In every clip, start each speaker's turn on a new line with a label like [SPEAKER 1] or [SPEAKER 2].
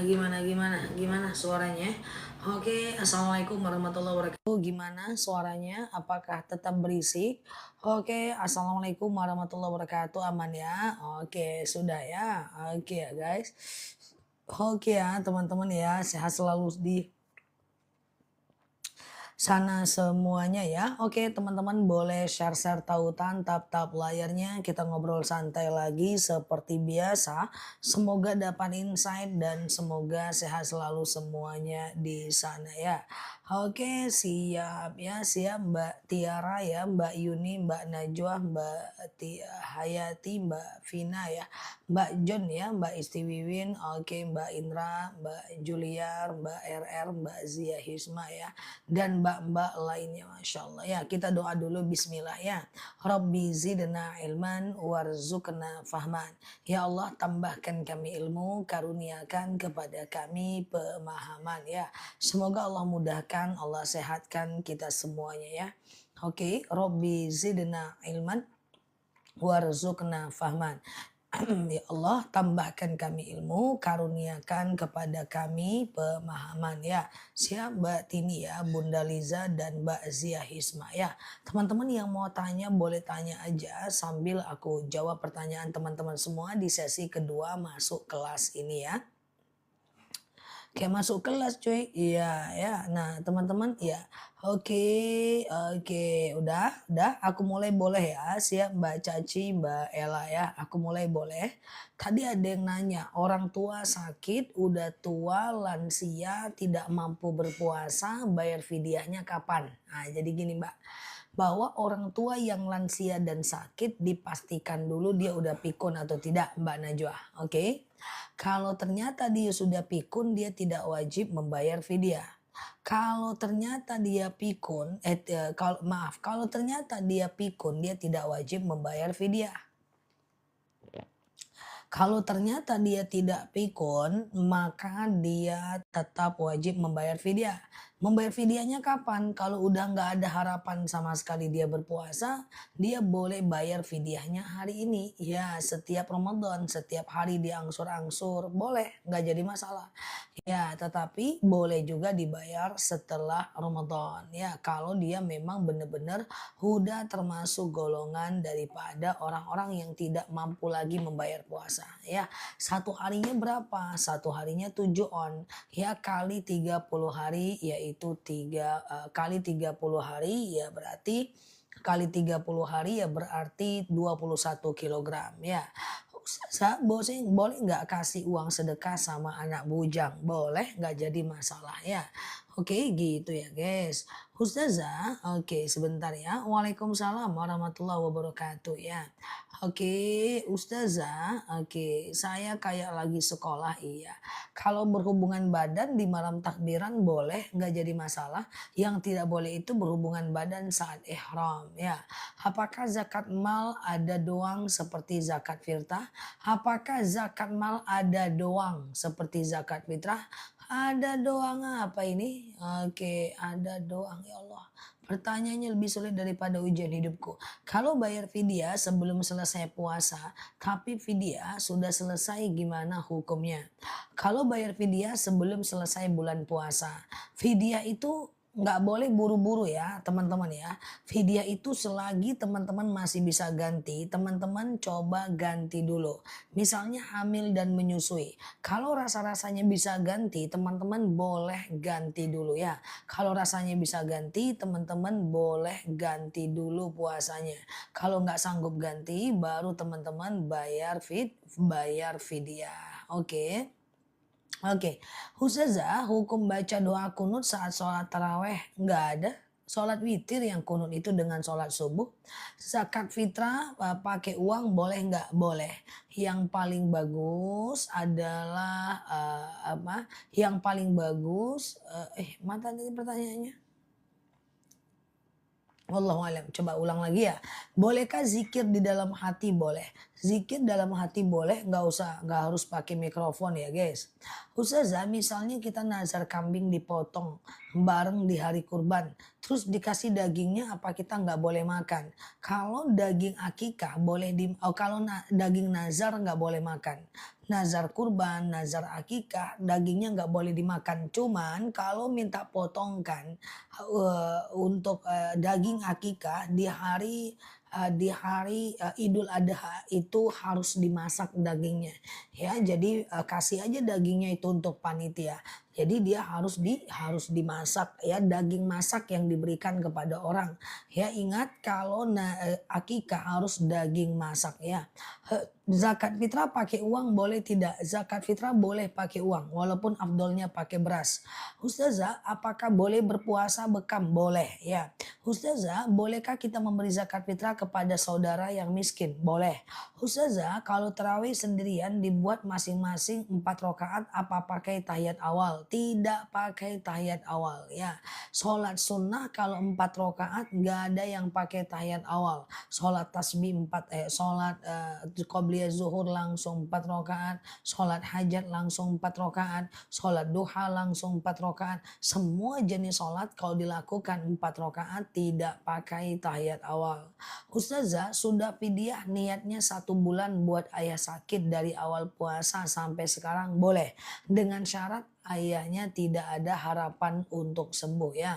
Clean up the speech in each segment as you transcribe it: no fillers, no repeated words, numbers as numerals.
[SPEAKER 1] Gimana suaranya? Oke, assalamualaikum warahmatullahi wabarakatuh. Gimana suaranya? Apakah tetap berisik? Oke, assalamualaikum warahmatullahi wabarakatuh. Aman ya? Oke, sudah ya. Oke ya guys. Oke ya teman-teman ya, sehat selalu di sana semuanya ya. Oke teman-teman boleh share-share tautan, tap-tap layarnya. Kita ngobrol santai lagi seperti biasa. Semoga dapat insight dan semoga sehat selalu semuanya di sana ya. Oke siap ya, siap Mbak Tiara ya, Mbak Yuni, Mbak Najwa, Mbak Hayati, Mbak Vina ya. Mbak John ya, Mbak Istiwiwin, oke Mbak Indra, Mbak Juliar, Mbak RR, Mbak Zia Hisma ya dan mbak-mbak lainnya Masya Allah ya. Kita doa dulu bismillah ya. Rabbi zidna ilman warzuqna fahman. Ya Allah tambahkan kami ilmu, karuniakan kepada kami pemahaman ya. Semoga Allah mudahkan, Allah sehatkan kita semuanya ya. Oke, Rabbi zidna ilman warzuqna fahman. Ya Allah tambahkan kami ilmu, karuniakan kepada kami pemahaman ya. Siap Mbak Tini ya, Bunda Liza dan Mbak Zia Hisma ya. Teman-teman yang mau tanya boleh tanya aja sambil aku jawab pertanyaan teman-teman semua di sesi kedua masuk kelas ini ya. Kayak masuk kelas cuy, iya ya. Nah teman-teman ya, oke, udah, aku mulai boleh ya, siap Mbak Caci, Mbak Ella ya, aku mulai boleh. Tadi ada yang nanya, orang tua sakit, udah tua, lansia, tidak mampu berpuasa, bayar fidyahnya kapan? Nah jadi gini Mbak, bahwa orang tua yang lansia dan sakit dipastikan dulu dia udah pikun atau tidak Mbak Najwa, oke? Kalau ternyata dia sudah pikun, dia tidak wajib membayar fidyah. Kalau ternyata dia pikun, kalau ternyata dia pikun, dia tidak wajib membayar fidyah. Kalau ternyata dia tidak pikun, maka dia tetap wajib membayar fidyah. Membayar fidyahnya kapan? Kalau udah nggak ada harapan sama sekali dia berpuasa, dia boleh bayar fidyahnya hari ini. Ya, setiap Ramadan, setiap hari diangsur-angsur, boleh, nggak jadi masalah. Ya, tetapi boleh juga dibayar setelah Ramadan. Ya, kalau dia memang benar-benar udah termasuk golongan daripada orang-orang yang tidak mampu lagi membayar puasa. Ya, satu harinya berapa? Satu harinya 7 on. Ya, kali 30 hari yaitu kali 30 hari ya berarti kali 30 hari ya berarti 21 kilogram ya. Ustazah boleh nggak kasih uang sedekah sama anak bujang? Boleh, nggak jadi masalah ya. Oke gitu ya guys. Ustazah, oke sebentar ya. Waalaikumsalam warahmatullahi wabarakatuh ya. Oke Ustazah, oke saya kayak lagi sekolah iya. Kalau berhubungan badan di malam takbiran boleh, nggak jadi masalah. Yang tidak boleh itu berhubungan badan saat ihram ya. Apakah zakat mal ada doang seperti zakat fitrah? Apakah zakat mal ada doang seperti zakat fitrah? Ada doang apa ini? Oke, ada doang ya Allah. Pertanyaannya lebih sulit daripada ujian hidupku. Kalau bayar fidyah sebelum selesai puasa, tapi fidyah sudah selesai gimana hukumnya? Kalau bayar fidyah sebelum selesai bulan puasa, fidyah itu nggak boleh buru-buru ya teman-teman ya. Fidyah itu selagi teman-teman masih bisa ganti, teman-teman coba ganti dulu. Misalnya hamil dan menyusui. Kalau rasa-rasanya bisa ganti, teman-teman boleh ganti dulu ya. Kalau rasanya bisa ganti, teman-teman boleh ganti dulu puasanya. Kalau nggak sanggup ganti, baru teman-teman bayar fidyah. Oke. Oke, Ustazah, hukum baca doa kunut saat sholat taraweh nggak ada. Sholat witir yang kunut itu dengan sholat subuh. Zakat fitrah pakai uang boleh nggak? Boleh. Yang paling bagus adalah apa? Yang paling bagus, mana tadi pertanyaannya? Wallahualam. Coba ulang lagi ya. Bolehkah zikir di dalam hati? Boleh. Zikir dalam hati boleh, nggak harus pakai mikrofon ya guys. Ustazah, misalnya kita nazar kambing dipotong bareng di hari kurban, terus dikasih dagingnya apa kita nggak boleh makan? Kalau daging akikah boleh kalau daging nazar nggak boleh makan. Nazar kurban, nazar akikah, dagingnya nggak boleh dimakan. Cuman kalau minta potongkan untuk daging akikah di hari Idul Adha itu harus dimasak dagingnya ya. Jadi kasih aja dagingnya itu untuk panitia. Jadi dia harus dimasak ya, daging masak yang diberikan kepada orang. Ya ingat kalau akikah harus daging masak ya. Zakat fitrah pakai uang boleh tidak? Zakat fitrah boleh pakai uang walaupun afdolnya pakai beras. Ustazah, apakah boleh berpuasa bekam? Boleh ya. Ustazah, bolehkah kita memberi zakat fitrah kepada saudara yang miskin? Boleh. Ustazah, kalau tarawih sendirian dibuat masing-masing 4 rakaat apa pakai tahiyat awal? Tidak pakai tahiyat awal ya. Sholat sunnah kalau 4 rakaat nggak ada yang pakai tahiyat awal. Sholat tasbih 4, sholat qobliyah zuhur langsung 4 rakaat. Sholat hajat langsung 4 rakaat. Sholat duha langsung 4 rakaat. Semua jenis sholat kalau dilakukan 4 rakaat tidak pakai tahiyat awal. Ustazah, sudah fidyah niatnya 1 bulan buat ayah sakit dari awal puasa sampai sekarang? Boleh. Dengan syarat ayahnya tidak ada harapan untuk sembuh ya.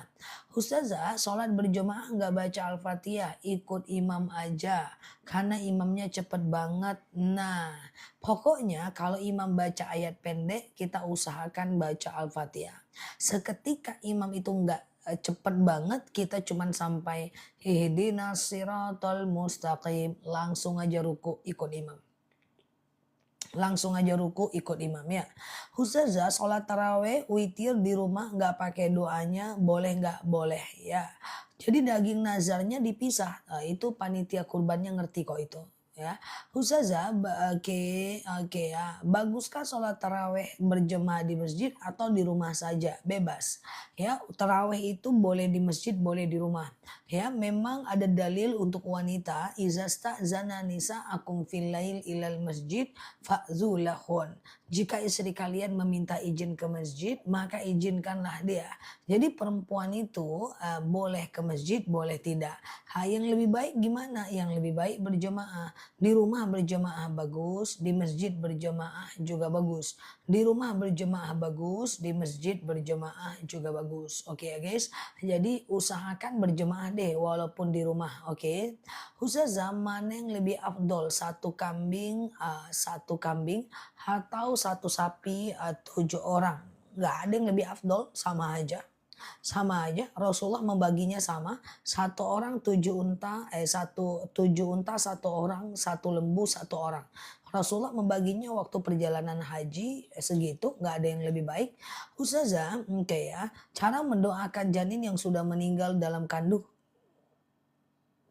[SPEAKER 1] Ustazah, sholat berjamaah nggak baca Al-Fatihah, ikut imam aja. Karena imamnya cepet banget. Nah, pokoknya kalau imam baca ayat pendek, kita usahakan baca Al-Fatihah. Seketika imam itu nggak cepet banget, kita cuman sampai ihdinas siratal mustaqim, langsung aja ruku ikut imam. Langsung aja ruku ikut imam ya. Ustazah, sholat taraweh witir di rumah nggak pakai doanya boleh nggak? Boleh ya. Jadi daging nazarnya dipisah. Nah, itu panitia kurbannya ngerti kok itu ya. Ustazah, oke ya. Baguskah sholat taraweh berjemaah di masjid atau di rumah saja? Bebas. Ya, taraweh itu boleh di masjid, boleh di rumah. Ya, memang ada dalil untuk wanita, izasta zana nisa akum fil lail ilal masjid fa'zulahun. Jika istri kalian meminta izin ke masjid, maka izinkanlah dia. Jadi perempuan itu boleh ke masjid, boleh tidak. Yang lebih baik gimana? Yang lebih baik berjemaah. Di rumah berjemaah bagus, di masjid berjemaah juga bagus. Di rumah berjemaah bagus, di masjid berjemaah juga bagus. Oke ya guys. Jadi usahakan berjemaah deh walaupun di rumah. Oke. Ustazah, mana yang lebih afdol? Satu kambing atau satu sapi 7 orang? Nggak ada yang lebih afdol, sama aja. Sama aja, Rasulullah membaginya sama. Satu orang 7 unta, 7 unta, satu orang, 1 lembu, 1 orang. Rasulullah membaginya waktu perjalanan haji segitu, nggak ada yang lebih baik. Ustazah, oke ya, cara mendoakan janin yang sudah meninggal dalam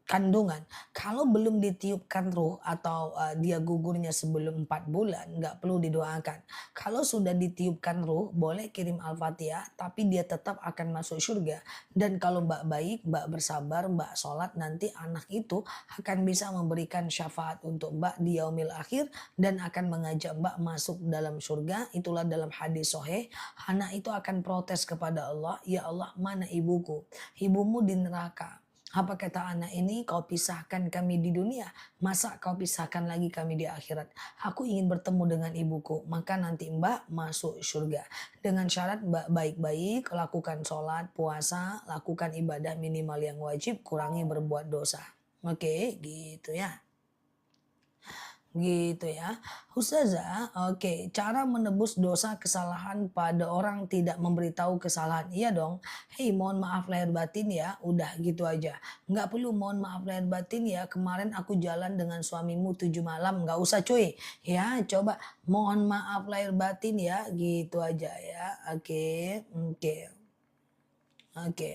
[SPEAKER 1] kandungan, kalau belum ditiupkan ruh atau dia gugurnya sebelum 4 bulan, nggak perlu didoakan. Kalau sudah ditiupkan ruh, boleh kirim Al-Fatihah, tapi dia tetap akan masuk surga. Dan kalau mbak baik, mbak bersabar, mbak sholat, nanti anak itu akan bisa memberikan syafaat untuk mbak di yaumil akhir dan akan mengajak mbak masuk dalam surga. Itulah dalam hadis sahih, anak itu akan protes kepada Allah, ya Allah, mana ibuku? Ibumu di neraka. Apa kata anak ini? Kau pisahkan kami di dunia, masa kau pisahkan lagi kami di akhirat? Aku ingin bertemu dengan ibuku, maka nanti mbak masuk surga. Dengan syarat mbak baik-baik, lakukan sholat, puasa, lakukan ibadah minimal yang wajib, kurangi berbuat dosa. Oke, gitu ya. Gitu ya. Ustazah, oke, cara menebus dosa kesalahan pada orang tidak memberitahu kesalahan. Iya dong. Hei, mohon maaf lahir batin ya. Udah gitu aja. Nggak perlu mohon maaf lahir batin ya. Kemarin aku jalan dengan suamimu 7 malam. Nggak usah cuy. Ya, coba mohon maaf lahir batin ya. Gitu aja ya. Oke, oke, oke.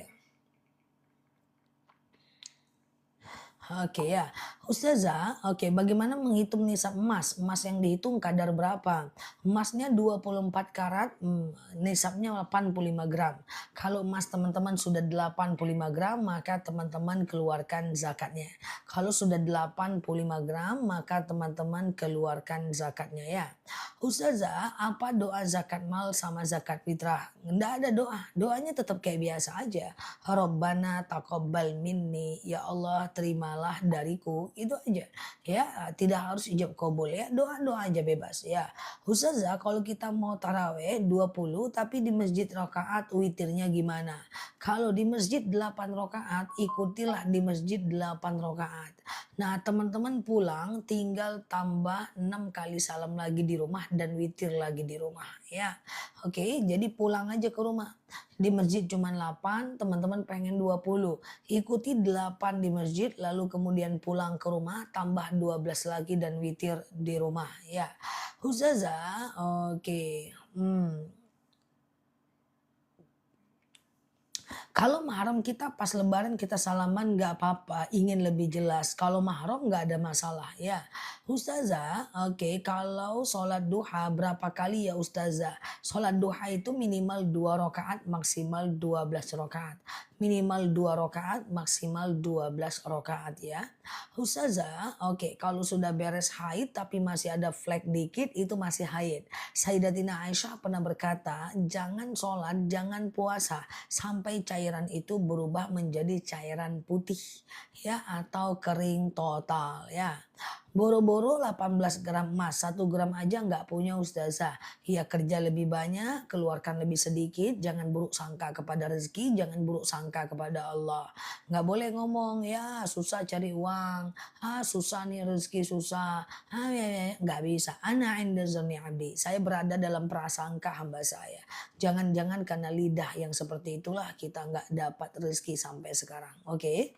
[SPEAKER 1] Oke ya, Ustazah, oke, bagaimana menghitung nisab emas? Emas yang dihitung kadar berapa? Emasnya 24 karat, nisabnya 85 gram. Kalau emas teman-teman sudah 85 gram, maka teman-teman keluarkan zakatnya. Kalau sudah 85 gram, maka teman-teman keluarkan zakatnya ya. Ustazah, apa doa zakat mal sama zakat fitrah? Nggak ada doa, doanya tetap kayak biasa aja. Rabbana taqabbal minni, ya Allah terimalah dariku, itu aja. Ya, tidak harus ijab kabul ya, doa-doa aja bebas ya. Ustazah, kalau kita mau taraweh 20 tapi di masjid rakaat witirnya gimana? Kalau di masjid 8 rakaat, ikutilah di masjid 8 rakaat. Nah, teman-teman pulang tinggal tambah 6 kali salam lagi di rumah dan witir lagi di rumah ya. Oke, jadi pulang aja ke rumah. Di masjid cuma 8, teman-teman pengen 20. Ikuti 8 di masjid, lalu kemudian pulang ke rumah, tambah 12 lagi dan witir di rumah ya. Ustazah, oke. Kalau mahram kita pas lebaran kita salaman nggak apa-apa, ingin lebih jelas. Kalau mahram nggak ada masalah ya. Ustazah, oke, kalau sholat duha berapa kali ya Ustazah? Sholat duha itu minimal 2 rakaat, maksimal 12 rakaat. Minimal 2 rakaat, maksimal 12 rakaat ya. Ustazah, oke, kalau sudah beres haid tapi masih ada flek dikit itu masih haid. Sayyidatina Aisyah pernah berkata, jangan sholat, jangan puasa sampai cairan itu berubah menjadi cairan putih ya atau kering total ya. Boro-boro 18 gram emas, 1 gram aja nggak punya Ustazah. Ya kerja lebih banyak, keluarkan lebih sedikit, jangan buruk sangka kepada rezeki, jangan buruk sangka kepada Allah. Nggak boleh ngomong, ya susah cari uang, susah nih rezeki susah, nggak bisa. Ana inda zanni abdi, saya berada dalam prasangka hamba saya. Jangan-jangan karena lidah yang seperti itulah kita nggak dapat rezeki sampai sekarang. Oke?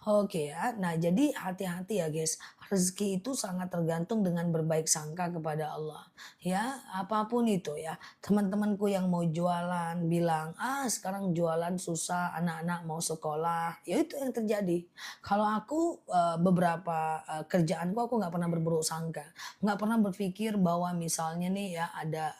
[SPEAKER 1] Oke ya, nah jadi hati-hati ya guys. Rezeki itu sangat tergantung dengan berbaik sangka kepada Allah. Ya, apapun itu ya. Teman-temanku yang mau jualan bilang, sekarang jualan susah, anak-anak mau sekolah. Ya itu yang terjadi. Kalau aku beberapa kerjaanku aku nggak pernah berburuk sangka. Nggak pernah berpikir bahwa misalnya nih ya ada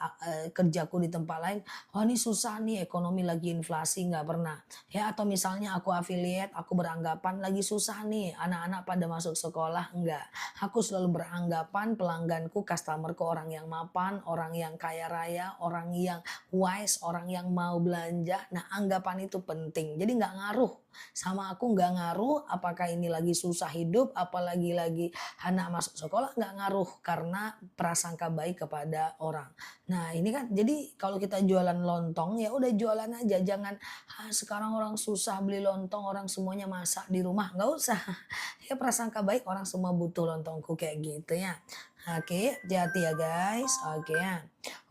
[SPEAKER 1] kerjaku di tempat lain, oh ini susah nih ekonomi lagi inflasi, nggak pernah. Ya atau misalnya aku affiliate, aku beranggapan lagi susah nih anak-anak pada masuk sekolah, enggak. Aku selalu beranggapan pelangganku, customerku orang yang mapan, orang yang kaya raya, orang yang wise, orang yang mau belanja. Nah, anggapan itu penting. Jadi nggak ngaruh. Sama aku nggak ngaruh apakah ini lagi susah hidup, apalagi lagi anak masuk sekolah nggak ngaruh karena prasangka baik kepada orang. Nah, ini kan jadi kalau kita jualan lontong ya udah jualan aja, jangan sekarang orang susah beli lontong, orang semuanya masak di rumah, nggak usah. Ya prasangka baik orang semua butuh lontongku kayak gitu ya. Oke, hati-hati ya guys. Oke ya.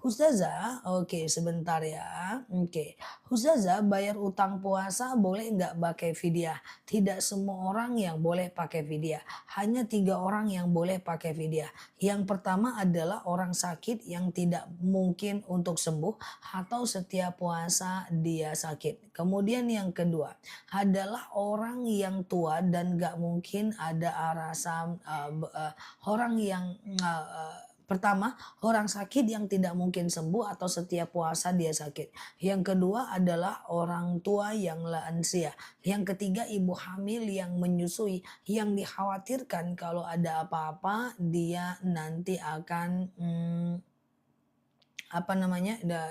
[SPEAKER 1] Ustazah, oke sebentar ya. Oke. Ustazah, bayar utang puasa boleh nggak pakai fidyah? Tidak semua orang yang boleh pakai fidyah. Hanya 3 orang yang boleh pakai fidyah. Yang pertama adalah orang sakit yang tidak mungkin untuk sembuh atau setiap puasa dia sakit. Kemudian yang kedua adalah orang yang tua dan nggak mungkin ada alasan orang yang pertama, orang sakit yang tidak mungkin sembuh atau setiap puasa dia sakit. Yang kedua adalah orang tua yang lansia. Yang ketiga ibu hamil yang menyusui. Yang dikhawatirkan kalau ada apa-apa dia nanti akan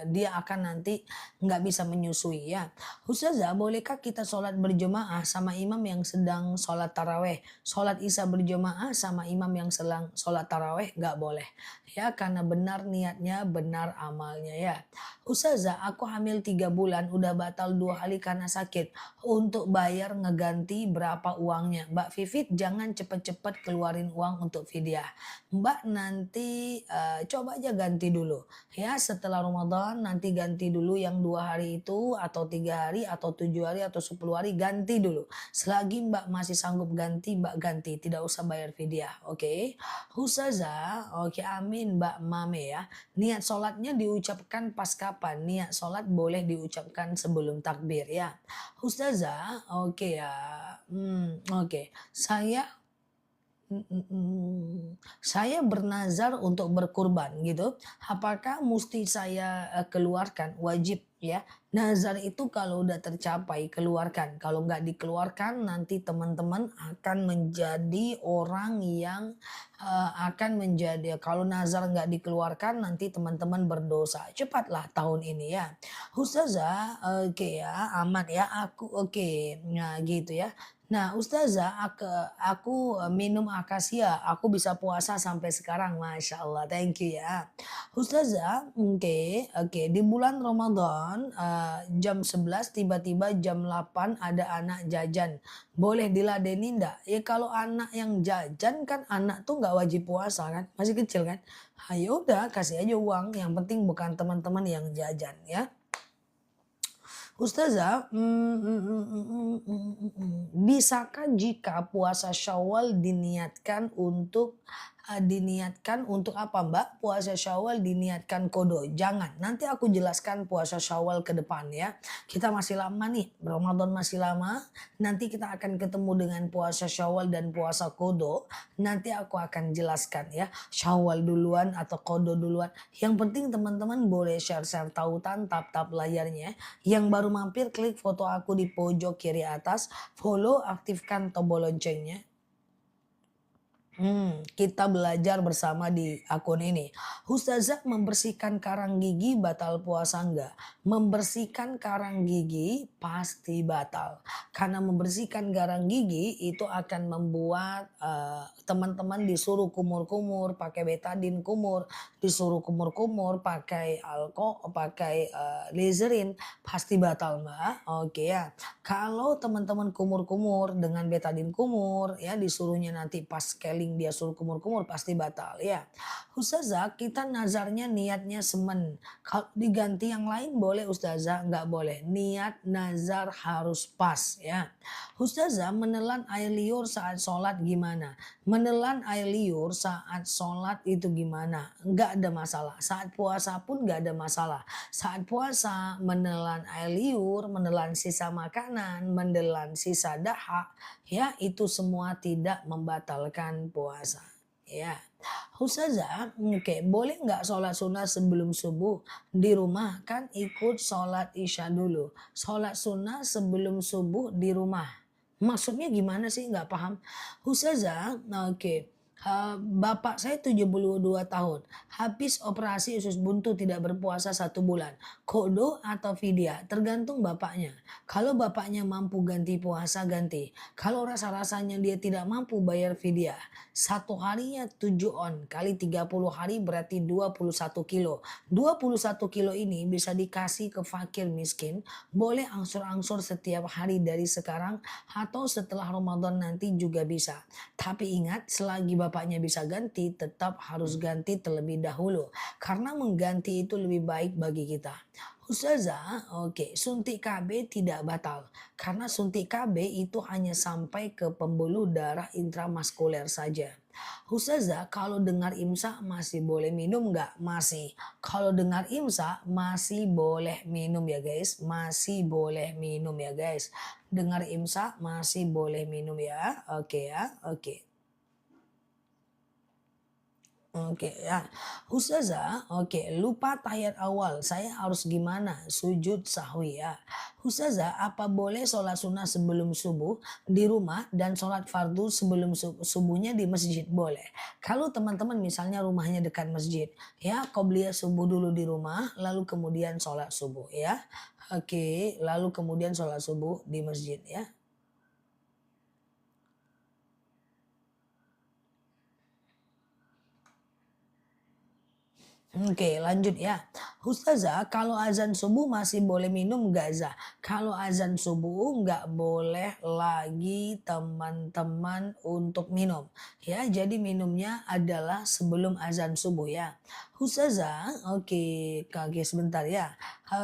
[SPEAKER 1] dia akan nanti nggak bisa menyusui ya. Ustazah, bolehkah kita sholat berjemaah sama imam yang sedang sholat taraweh? Sholat isya berjemaah sama imam yang sedang sholat taraweh nggak boleh. Ya, karena benar niatnya, benar amalnya ya. Ustazah, aku hamil 3 bulan, udah batal 2 kali karena sakit. Untuk bayar ngeganti berapa uangnya? Mbak Vivit jangan cepet-cepet keluarin uang untuk fidyah. Mbak nanti coba aja ganti dulu. Ya setelah Ramadan nanti ganti dulu yang 2 hari itu atau 3 hari atau 7 hari atau 10 hari ganti dulu. Selagi Mbak masih sanggup ganti, Mbak ganti. Tidak usah bayar fidyah. Oke. Ustazah, oke amin Mbak Mame ya. Niat sholatnya diucapkan pas kapan? Niat sholat boleh diucapkan sebelum takbir ya. Ustazah, oke ya. Oke. Saya Saya bernazar untuk berkurban gitu, apakah musti saya, keluarkan? Wajib ya. Nazar itu kalau udah tercapai keluarkan, kalau nggak dikeluarkan nanti teman-teman akan menjadi orang yang, akan menjadi kalau nazar nggak dikeluarkan nanti teman-teman berdosa. Cepatlah tahun ini ya. Ustazah, oke ya, aman ya, aku oke. Nah gitu ya. Nah, Ustazah, aku minum akasia, aku bisa puasa sampai sekarang, Masya Allah, thank you ya. Ustazah, oke, oke, di bulan Ramadan jam 11 tiba-tiba jam 8 ada anak jajan, boleh diladeni ndak? Ya kalau anak yang jajan kan anak tuh nggak wajib puasa kan, masih kecil kan. Ayo udah kasih aja uang, yang penting bukan teman-teman yang jajan ya. Ustazah, bisakah jika puasa Syawal diniatkan untuk apa Mbak? Puasa Syawal diniatkan kodo? Jangan, nanti aku jelaskan puasa Syawal ke depan ya. Kita masih lama nih, Ramadan masih lama. Nanti kita akan ketemu dengan puasa Syawal dan puasa kodo. Nanti aku akan jelaskan ya, Syawal duluan atau kodo duluan. Yang penting teman-teman boleh share-share tautan tap-tap layarnya. Yang baru mampir klik foto aku di pojok kiri atas, follow, aktifkan tombol loncengnya. Kita belajar bersama di akun ini. Ustazah, membersihkan karang gigi batal puasa enggak? Membersihkan karang gigi pasti batal. Karena membersihkan karang gigi itu akan membuat teman-teman disuruh kumur-kumur, pakai betadin kumur, disuruh kumur-kumur, pakai pakai lizerin, pasti batal Mbak. Oke ya. Kalau teman-teman kumur-kumur dengan betadin kumur ya disuruhnya nanti pas scaling dia suruh kumur-kumur pasti batal ya. Ustazah, kita nazarnya niatnya semen. Kalau diganti yang lain boleh Ustazah? Nggak boleh. Niat nazar harus pas ya. Ustazah, menelan air liur saat sholat gimana? Menelan air liur saat sholat itu gimana? Nggak ada masalah. Saat puasa pun nggak ada masalah. Saat puasa menelan air liur, menelan sisa makanan, menelan sisa dahak, ya itu semua tidak membatalkan puasa. Ya, Ustazah, oke, boleh nggak sholat sunnah sebelum subuh? Di rumah kan ikut sholat isya dulu. Sholat sunnah sebelum subuh di rumah. Maksudnya gimana sih? Nggak paham. Ustazah, oke. Bapak saya 72 tahun. Habis operasi usus buntu tidak berpuasa 1 bulan. Kodo atau fidyah? Tergantung bapaknya. Kalau bapaknya mampu ganti puasa, ganti. Kalau rasa-rasanya dia tidak mampu bayar fidyah. 1 harinya 7 on kali 30 hari berarti 21 kilo. 21 kilo ini bisa dikasih ke fakir miskin. Boleh angsur-angsur setiap hari dari sekarang atau setelah Ramadan nanti juga bisa. Tapi ingat, selagi bapaknya bisa ganti, tetap harus ganti terlebih dahulu. Karena mengganti itu lebih baik bagi kita. Ustazah, oke, suntik KB tidak batal. Karena suntik KB itu hanya sampai ke pembuluh darah intramuskuler saja. Ustazah, kalau dengar imsak masih boleh minum nggak? Masih. Kalau dengar imsak masih boleh minum ya guys. Masih boleh minum ya guys. Dengar imsak masih boleh minum ya. Oke ya, oke. Oke ya, Ustazah, oke, lupa tahiyat awal, saya harus gimana? Sujud sahwi ya. Ustazah, apa boleh sholat sunnah sebelum subuh di rumah dan sholat fardu sebelum subuhnya di masjid? Boleh. Kalau teman-teman misalnya rumahnya dekat masjid, ya qobliyah subuh dulu di rumah, lalu kemudian sholat subuh ya. Oke, lalu kemudian sholat subuh di masjid ya. Oke, lanjut ya. Ustazah, kalau azan subuh masih boleh minum nggak Zah? Kalau azan subuh nggak boleh lagi teman-teman untuk minum. Ya, jadi minumnya adalah sebelum azan subuh ya. Ustazah, oke, kaget sebentar ya.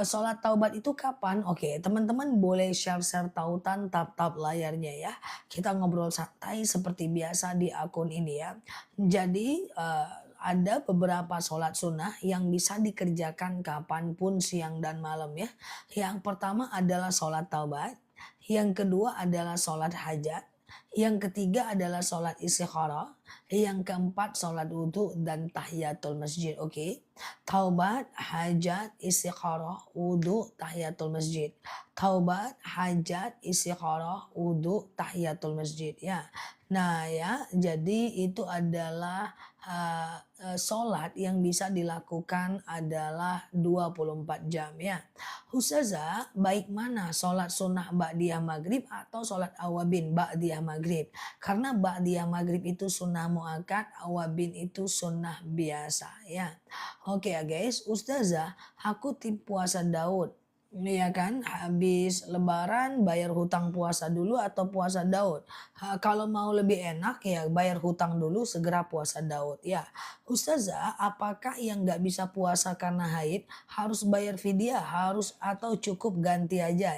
[SPEAKER 1] Sholat taubat itu kapan? Oke, teman-teman boleh share-share tautan tap-tap layarnya ya. Kita ngobrol santai seperti biasa di akun ini ya. Jadi, ada beberapa sholat sunnah yang bisa dikerjakan kapanpun siang dan malam ya. Yang pertama adalah sholat taubat. Yang kedua adalah sholat hajat. Yang ketiga adalah sholat istikharah. Yang keempat sholat wudhu dan tahiyatul masjid. Oke. Taubat, hajat, istikharah, wudhu, tahiyatul masjid. Taubat, hajat, istikharah, wudhu, tahiyatul masjid. Ya. Nah ya, jadi itu adalah sholat yang bisa dilakukan adalah 24 jam ya. Ustazah, baik mana sholat sunnah ba'diyah maghrib atau sholat awabin ba'diyah maghrib? Karena ba'diyah maghrib itu sunnah muakkad, awabin itu sunnah biasa ya. Oke ya guys, Ustazah, aku tim puasa Daud. Iya kan, habis lebaran bayar hutang puasa dulu atau puasa Daud. Kalau mau lebih enak ya bayar hutang dulu segera puasa Daud. Ya, Ustazah, apakah yang nggak bisa puasa karena haid harus bayar fidyah, harus atau cukup ganti aja?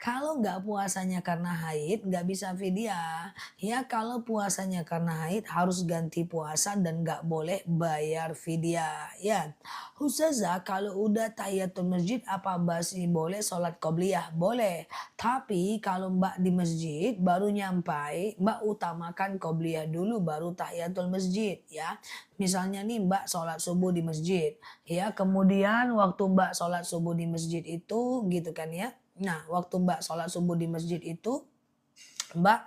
[SPEAKER 1] Kalau nggak puasanya karena haid nggak bisa fidyah. Ya, kalau puasanya karena haid harus ganti puasa dan nggak boleh bayar fidyah. Ya, Ustazah, kalau udah tahiyatul masjid apa masih boleh sholat qobliyah? Boleh. Tapi kalau Mbak di masjid baru nyampai, Mbak utamakan qobliyah dulu baru tahiyatul masjid ya. Misalnya nih Mbak sholat subuh di masjid ya, kemudian waktu Mbak sholat subuh di masjid itu gitu kan ya. Nah, waktu Mbak sholat subuh di masjid itu Mbak,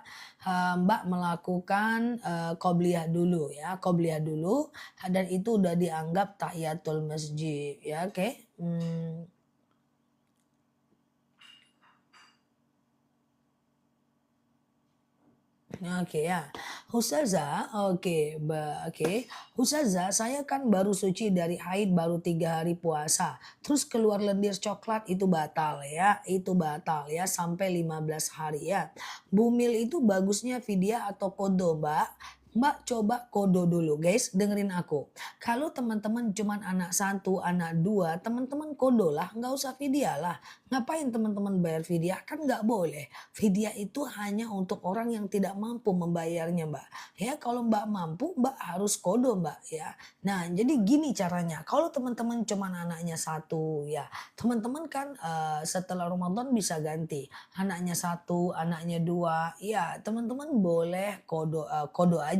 [SPEAKER 1] Mbak melakukan, qobliyah dulu ya, qobliyah dulu dan itu udah dianggap tahiyatul masjid ya, oke. Oke ya, Ustazah, oke. Ustazah, saya kan baru suci dari haid baru 3 hari puasa, terus keluar lendir coklat itu batal ya sampai 15 hari ya. Bumil itu bagusnya fidyah atau kodo Mbak? Mbak coba kodo dulu guys, dengerin aku. Kalau teman-teman cuman anak satu, anak dua, teman-teman kodo lah, nggak usah fidyah lah. Ngapain teman-teman bayar fidyah? Kan nggak boleh. Fidyah itu hanya untuk orang yang tidak mampu membayarnya, Mbak. Ya, kalau Mbak mampu, Mbak harus kodo, Mbak, ya. Nah, jadi gini caranya. Kalau teman-teman cuma anaknya satu, ya, teman-teman kan setelah Ramadan bisa ganti. Anaknya satu, anaknya dua, ya, teman-teman boleh kodo aja.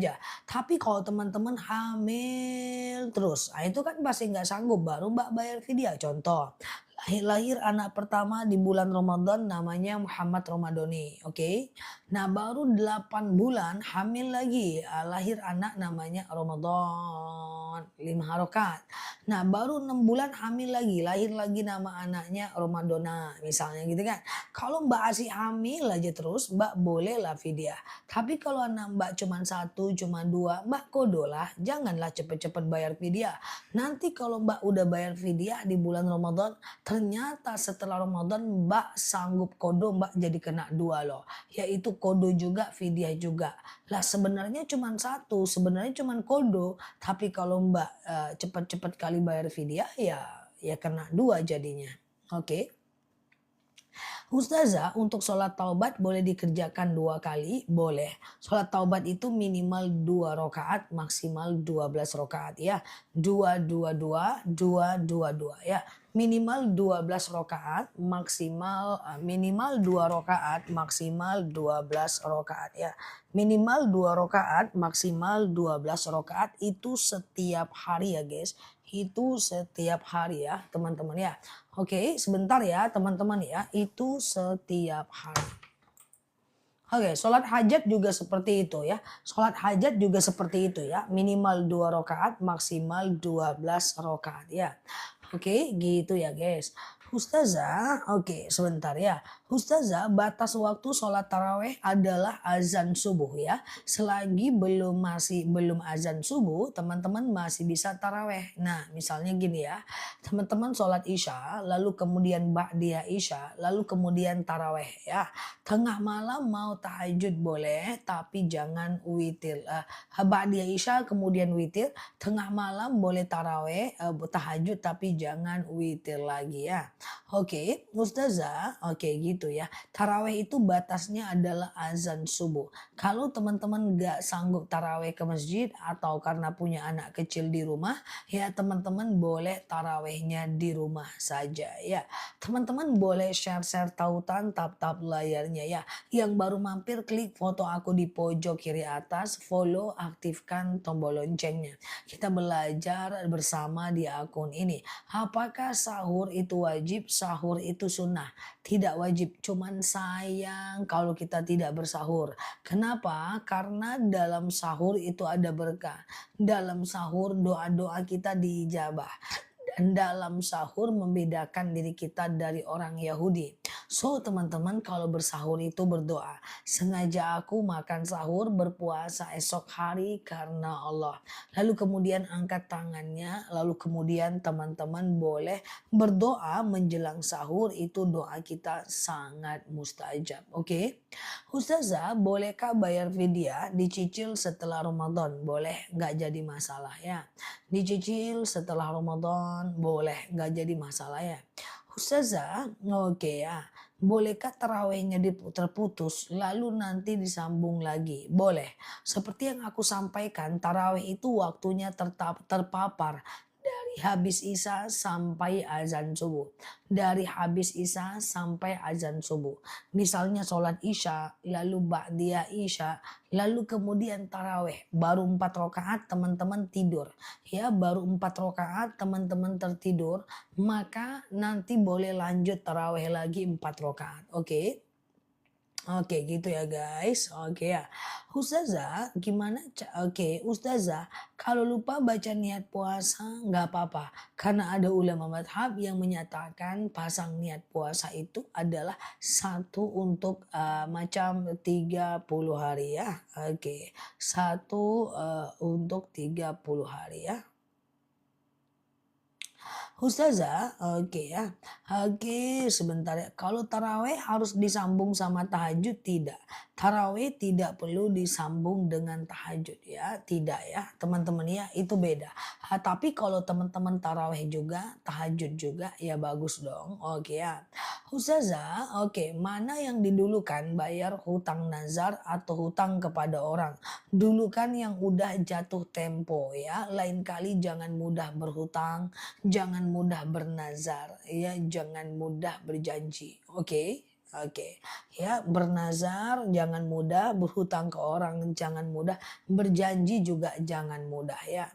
[SPEAKER 1] Tapi kalau teman-teman hamil terus, itu kan pasti nggak sanggup. Baru Mbak bayar fidyah. Contoh, lahir anak pertama di bulan Ramadan namanya Muhammad Ramadhani, oke. Nah, baru 8 bulan hamil lagi, lahir anak namanya Ramadan, 5 harokat. Nah, baru 6 bulan hamil lagi, lahir lagi nama anaknya Ramadona, misalnya gitu kan. Kalau Mbak asih hamil aja terus, Mbak bolehlah fidyah. Tapi kalau anak Mbak cuma satu, cuma dua, Mbak kodolah, janganlah cepet-cepet bayar fidyah. Nanti kalau Mbak udah bayar fidyah di bulan Ramadan, ternyata setelah Ramadan Mbak sanggup kodo, Mbak jadi kena 2 loh. Yaitu kodo juga, fidyah juga. Lah sebenarnya cuma satu, sebenarnya cuma kodo. Tapi kalau Mbak cepet-cepet kali bayar fidyah ya kena 2 jadinya. Oke. Ustazah, untuk sholat taubat boleh dikerjakan 2 kali? Boleh. Sholat taubat itu minimal 2 rakaat, maksimal 12 rakaat ya. 2, 2, 2, 2, 2, 2 ya. Minimal 12 rakaat, minimal 2 rakaat, maksimal 12 rakaat ya. Minimal 2 rakaat, maksimal 12 rakaat itu setiap hari ya guys. Itu setiap hari ya teman-teman ya. Oke, sebentar ya teman-teman ya, itu setiap hari. Oke, sholat hajat juga seperti itu ya. Sholat hajat juga seperti itu ya. Minimal 2 rakaat, maksimal 12 rakaat ya. Oke, gitu ya guys. Ustazah, oke sebentar ya. Ustazah, batas waktu sholat taraweh adalah azan subuh ya. Selagi belum azan subuh, teman-teman masih bisa taraweh. Nah, misalnya gini ya. Teman-teman sholat isya, lalu kemudian ba'diyah isya, lalu kemudian taraweh ya. Tengah malam mau tahajud boleh, tapi jangan witir. Ba'diyah isya kemudian witir, tengah malam boleh taraweh, tahajud tapi jangan witir lagi ya. Oke, Ustazah, oke gitu ya. Taraweh itu batasnya adalah azan subuh. Kalau teman-teman nggak sanggup taraweh ke masjid atau karena punya anak kecil di rumah, ya teman-teman boleh tarawehnya di rumah saja ya. Teman-teman boleh share-share tautan tap-tap layarnya ya. Yang baru mampir klik foto aku di pojok kiri atas, follow, aktifkan tombol loncengnya. Kita belajar bersama di akun ini. Apakah sahur itu wajib? Sahur itu sunnah. Tidak wajib, cuman sayang kalau kita tidak bersahur. Kenapa? Karena dalam sahur itu ada berkah. Dalam sahur doa-doa kita diijabah. Dan dalam sahur membedakan diri kita dari orang Yahudi. So teman-teman kalau bersahur itu berdoa. Sengaja aku makan sahur berpuasa esok hari karena Allah. Lalu kemudian angkat tangannya. Lalu kemudian teman-teman boleh berdoa menjelang sahur. Itu doa kita sangat mustajab. Oke. Ustazah bolehkah bayar fidyah dicicil setelah Ramadan? Boleh, nggak jadi masalah ya. Dicicil setelah Ramadan boleh, nggak jadi masalah ya. Ustazah, oke ya. Bolehkah tarawehnya terputus lalu nanti disambung lagi? Boleh. Seperti yang aku sampaikan, taraweh itu waktunya terpapar dari habis Isya sampai azan subuh. Dari habis Isya sampai azan subuh. Misalnya sholat Isya, lalu ba'diyah Isya, lalu kemudian taraweh. Baru 4 rakaat teman-teman tidur. Ya, baru 4 rakaat teman-teman tertidur, maka nanti boleh lanjut taraweh lagi 4 rakaat. Oke. Oke gitu ya guys. Oke ya. Ustazah gimana? Oke Ustazah kalau lupa baca niat puasa nggak apa-apa. Karena ada ulama madhab yang menyatakan pasang niat puasa itu adalah satu untuk macam 30 hari ya. Oke. Satu untuk 30 hari ya. Ustazah, oke ya. Oke, sebentar ya. Kalau taraweh harus disambung sama tahajud tidak. Taraweh tidak perlu disambung dengan tahajud ya. Tidak ya, teman-teman ya. Itu beda. Tapi kalau teman-teman taraweh juga, tahajud juga ya bagus dong. Oke ya. Ustazah, oke, mana yang didulukan bayar hutang nazar atau hutang kepada orang? Dulukan yang udah jatuh tempo ya. Lain kali jangan mudah berhutang, jangan mudah bernazar, ya, jangan mudah berjanji. Oke. Oke, ya bernazar jangan mudah, berhutang ke orang jangan mudah, berjanji juga jangan mudah ya.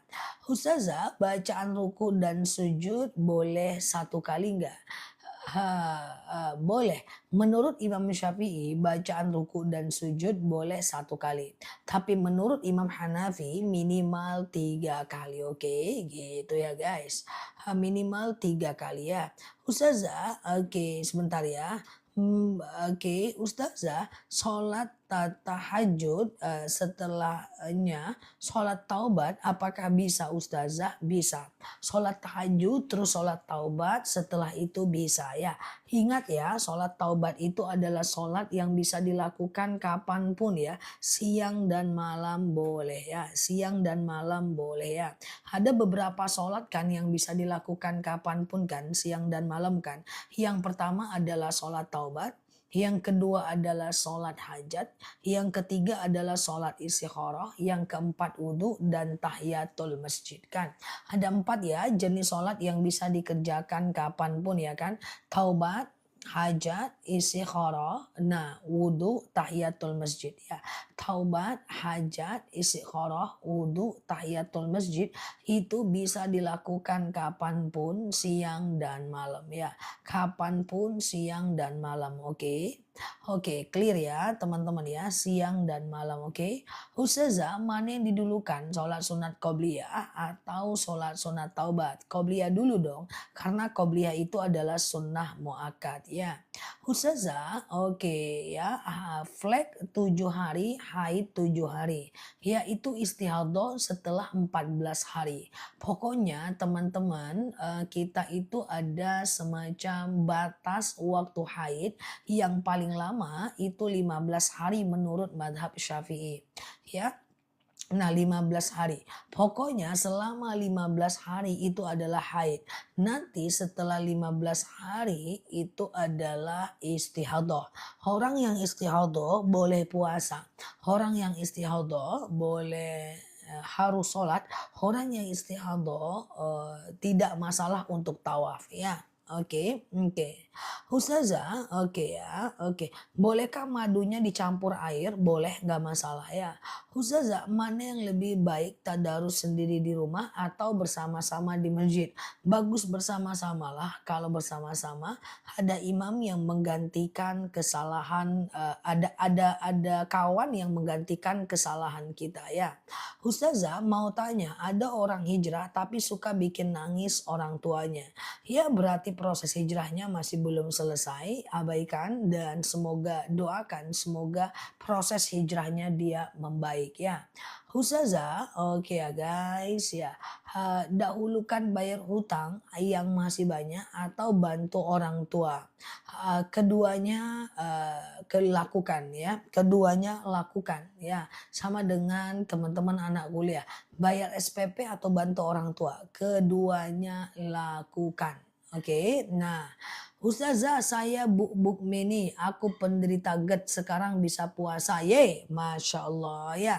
[SPEAKER 1] Ustazah, bacaan ruku dan sujud boleh satu kali nggak? Boleh. Menurut Imam Syafi'i, bacaan ruku dan sujud boleh satu kali. Tapi menurut Imam Hanafi minimal 3 kali. Oke, gitu ya guys. Minimal 3 kali ya. Ustazah, oke sebentar ya. Oke, Ustazah, sholat tahajud setelahnya sholat taubat, apakah bisa Ustazah? Bisa. Sholat tahajud terus sholat taubat setelah itu bisa ya. Ingat ya, sholat taubat itu adalah sholat yang bisa dilakukan kapanpun ya. Siang dan malam boleh ya. Siang dan malam boleh ya. Ada beberapa sholat kan yang bisa dilakukan kapanpun kan. Siang dan malam kan. Yang pertama adalah sholat taubat. Yang kedua adalah sholat hajat. Yang ketiga adalah sholat istikharah. Yang keempat wudhu dan tahiyatul masjid kan. Ada 4 ya jenis sholat yang bisa dikerjakan kapanpun ya kan. Taubat, hajat, istikharah, nah wudhu, tahiyatul masjid ya. Taubat, hajat, istikharah, wudhu, tahiyatul masjid itu bisa dilakukan kapanpun siang dan malam ya. Kapanpun siang dan malam, oke. Oke, clear ya teman-teman ya, siang dan malam, oke. Ustazah, mana yang didulukan, sholat sunat qobliyah atau sholat sunat taubat? Qobliyah dulu dong, karena qobliyah itu adalah sunnah muakkad ya. Ustazah, oke ya, flek 7 hari, haid 7 hari. Ya itu istihadah setelah 14 hari. Pokoknya teman-teman kita itu ada semacam batas waktu haid yang paling lama itu 15 hari menurut madhab Syafi'i. Ya, Nah, 15 hari. Pokoknya selama 15 hari itu adalah haid. Nanti setelah 15 hari itu adalah istihadah. Orang yang istihadah boleh puasa. Orang yang istihadah boleh harus sholat. Orang yang istihadah tidak masalah untuk tawaf ya. Oke, oke. Ustazah, oke ya, oke. Bolehkah madunya dicampur air? Boleh, nggak masalah ya. Ustazah, mana yang lebih baik tadarus sendiri di rumah atau bersama-sama di masjid? Bagus bersama-sama lah. Kalau bersama-sama ada imam yang menggantikan kesalahan, ada kawan yang menggantikan kesalahan kita ya. Ustazah mau tanya, ada orang hijrah tapi suka bikin nangis orang tuanya. Ya berarti proses hijrahnya masih belum selesai, abaikan dan semoga doakan semoga proses hijrahnya dia membaik ya. Ustazah, oke ya guys ya. Dahulukan bayar hutang yang masih banyak atau bantu orang tua. Keduanya lakukan ya. Keduanya lakukan ya. Sama dengan teman-teman anak kuliah. Bayar SPP atau bantu orang tua. Keduanya lakukan. Oke, nah Ustazah saya Buk Mini, aku penderita GERD sekarang bisa puasa, ye, Masya Allah ya.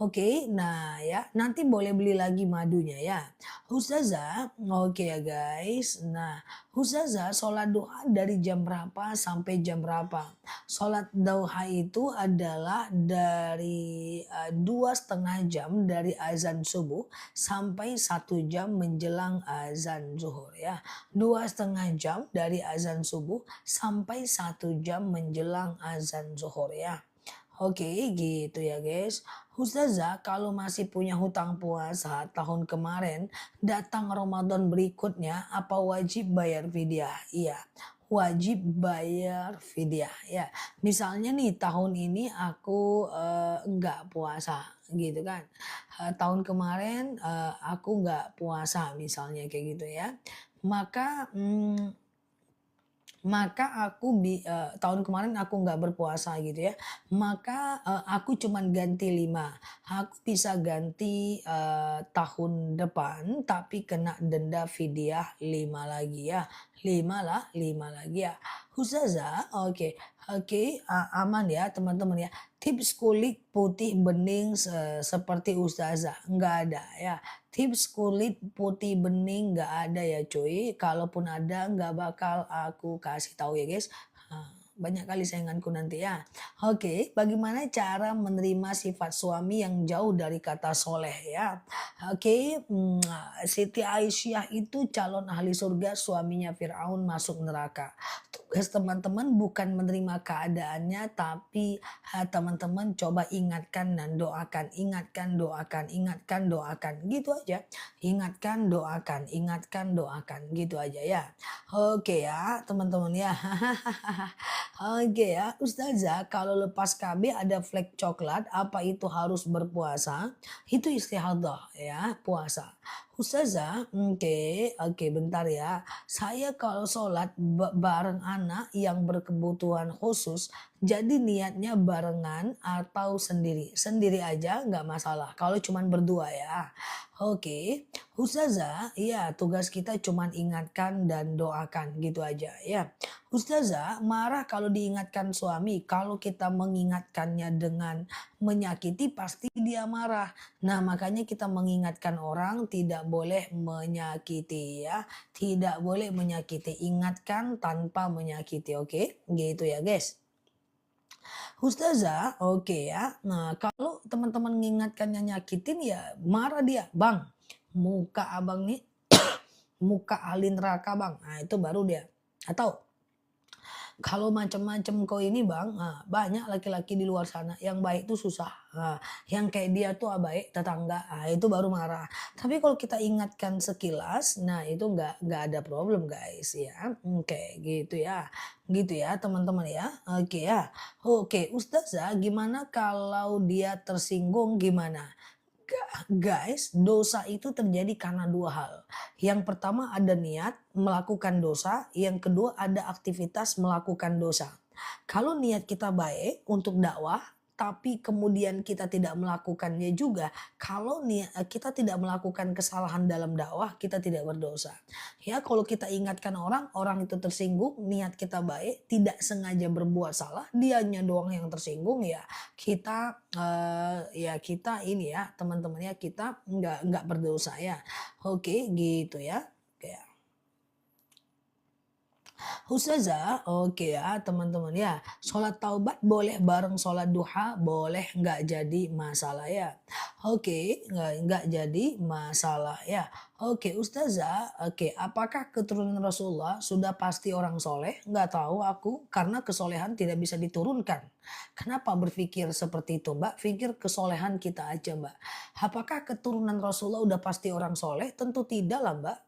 [SPEAKER 1] Oke, nah ya nanti boleh beli lagi madunya ya. Ustazah, oke ya guys, nah Ustazah sholat duha dari jam berapa sampai jam berapa? Sholat duha itu adalah dari 2,5 jam dari azan subuh sampai 1 jam menjelang azan zuhur ya. 2,5 jam dari azan subuh sampai 1 jam menjelang azan zuhur ya. Oke gitu ya guys. Ustazah kalau masih punya hutang puasa tahun kemarin datang Ramadan berikutnya apa wajib bayar fidyah? Iya wajib bayar fidyah ya. Misalnya nih tahun ini aku enggak puasa gitu kan. Tahun kemarin aku enggak puasa misalnya kayak gitu ya. Maka tahun kemarin aku nggak berpuasa gitu ya, maka, aku cuman ganti 5. Aku bisa ganti, tahun depan tapi kena denda fidyah 5 lagi ya, 5 lah, 5 lagi ya. Ustazah, oke oke, aman ya teman-teman ya. Tips kulit putih bening seperti ustazah, nggak ada ya. Tips kulit putih bening nggak ada ya cuy, kalaupun ada nggak bakal aku kasih tahu ya guys. Banyak kali sainganku nanti ya. Oke, bagaimana cara menerima sifat suami yang jauh dari kata soleh ya? Oke, Siti Aisyah itu calon ahli surga, suaminya Firaun masuk neraka. Tugas teman-teman bukan menerima keadaannya, tapi teman-teman coba ingatkan dan doakan, ingatkan, doakan, ingatkan, doakan, gitu aja. Ingatkan, doakan, gitu aja ya. Oke ya, teman-teman ya. Oke ya, Ustazah, kalau lepas KB ada flek coklat, apa itu harus berpuasa? Itu istihadah ya, puasa. Ustazah, oke bentar ya. Saya kalau sholat bareng anak yang berkebutuhan khusus, jadi niatnya barengan atau sendiri? Sendiri aja nggak masalah, kalau cuman berdua ya. Oke, Ustazah, iya tugas kita cuman ingatkan dan doakan gitu aja ya. Ustazah, marah kalau diingatkan suami, kalau kita mengingatkannya dengan menyakiti pasti dia marah. Nah, makanya kita mengingatkan orang tidak boleh menyakiti ya, tidak boleh menyakiti, ingatkan tanpa menyakiti, oke? Gitu ya, guys. Ustazah, oke ya. Nah, kalau teman-teman mengingatkannya nyakitin ya marah dia, "Bang, muka Abang nih muka ahli neraka, Bang." Nah, itu baru dia. Atau kalau macam-macam kau ini Bang, banyak laki-laki di luar sana yang baik itu susah. Yang kayak dia tuh baik tetangga, itu baru marah. Tapi kalau kita ingatkan sekilas, nah itu nggak ada problem guys ya. Oke gitu ya. Gitu ya teman-teman ya. Oke ya. Oke Ustazah gimana kalau dia tersinggung gimana? Guys, dosa itu terjadi karena dua hal. Yang pertama ada niat melakukan dosa, yang kedua ada aktivitas melakukan dosa. Kalau niat kita baik untuk dakwah, tapi kemudian kita tidak melakukannya juga, kalau kita tidak melakukan kesalahan dalam dakwah, kita tidak berdosa. Ya, kalau kita ingatkan orang, orang itu tersinggung, niat kita baik, tidak sengaja berbuat salah, dianya doang yang tersinggung, ya kita kita ini ya teman-teman ya, kita nggak berdosa ya. Oke, gitu ya. Oke. Ustazah, oke ya teman-teman ya. Sholat taubat boleh bareng sholat duha, boleh nggak jadi masalah ya. Oke, nggak jadi masalah ya. Oke Ustazah, oke apakah keturunan Rasulullah sudah pasti orang soleh? Nggak tahu aku, karena kesolehan tidak bisa diturunkan. Kenapa berpikir seperti itu Mbak? Pikir kesolehan kita aja Mbak. Apakah keturunan Rasulullah udah pasti orang soleh? Tentu tidak lah Mbak.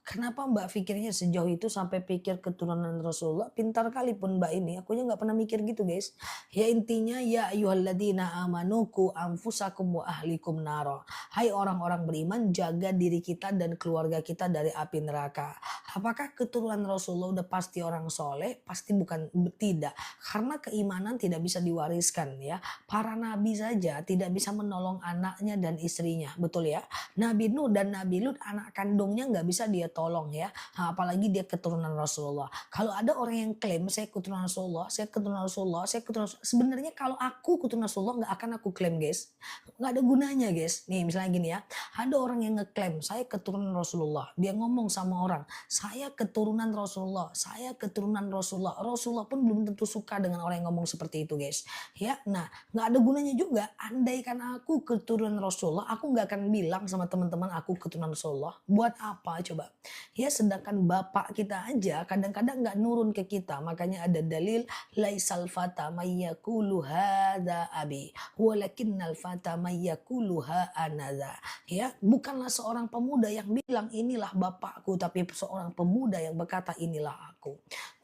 [SPEAKER 1] Kenapa Mbak pikirnya sejauh itu sampai pikir keturunan Rasulullah? Pintar kali pun Mbak ini. Aku aja nggak pernah mikir gitu guys. Ya intinya ya ayyuhalladzina amanuku anfusakum wa ahlikum naro. Hai orang-orang beriman, jaga diri kita dan keluarga kita dari api neraka. Apakah keturunan Rasulullah udah pasti orang soleh? Pasti bukan, tidak. Karena keimanan tidak bisa diwariskan ya. Para nabi saja tidak bisa menolong anaknya dan istrinya. Betul ya? Nabi Nuh dan Nabi Lut anak kandungnya nggak bisa dia tolong ya. Nah, apalagi dia keturunan Rasulullah. Kalau ada orang yang klaim saya keturunan Rasulullah, saya keturunan Rasulullah, saya keturunan Rasulullah. Sebenarnya kalau aku keturunan Rasulullah nggak akan aku klaim guys. Nggak ada gunanya guys. Nih misalnya gini ya. Ada orang yang ngeklaim saya keturunan Rasulullah. Dia ngomong sama orang, saya keturunan Rasulullah, saya keturunan Rasulullah. Rasulullah pun belum tentu suka dengan orang yang ngomong seperti itu guys. Ya, nah nggak ada gunanya juga. Andaikan aku keturunan Rasulullah, aku nggak akan bilang sama teman-teman aku keturunan Rasulullah. Buat apa coba? Ya sedangkan bapak kita aja kadang-kadang nggak nurun ke kita. Makanya ada dalil laisal fata mayyakulu hadza abi walakinnal fata mayyakuluha anaza. Ya, bukanlah seorang pemuda yang bilang inilah bapakku, tapi seorang pemuda yang berkata inilah aku.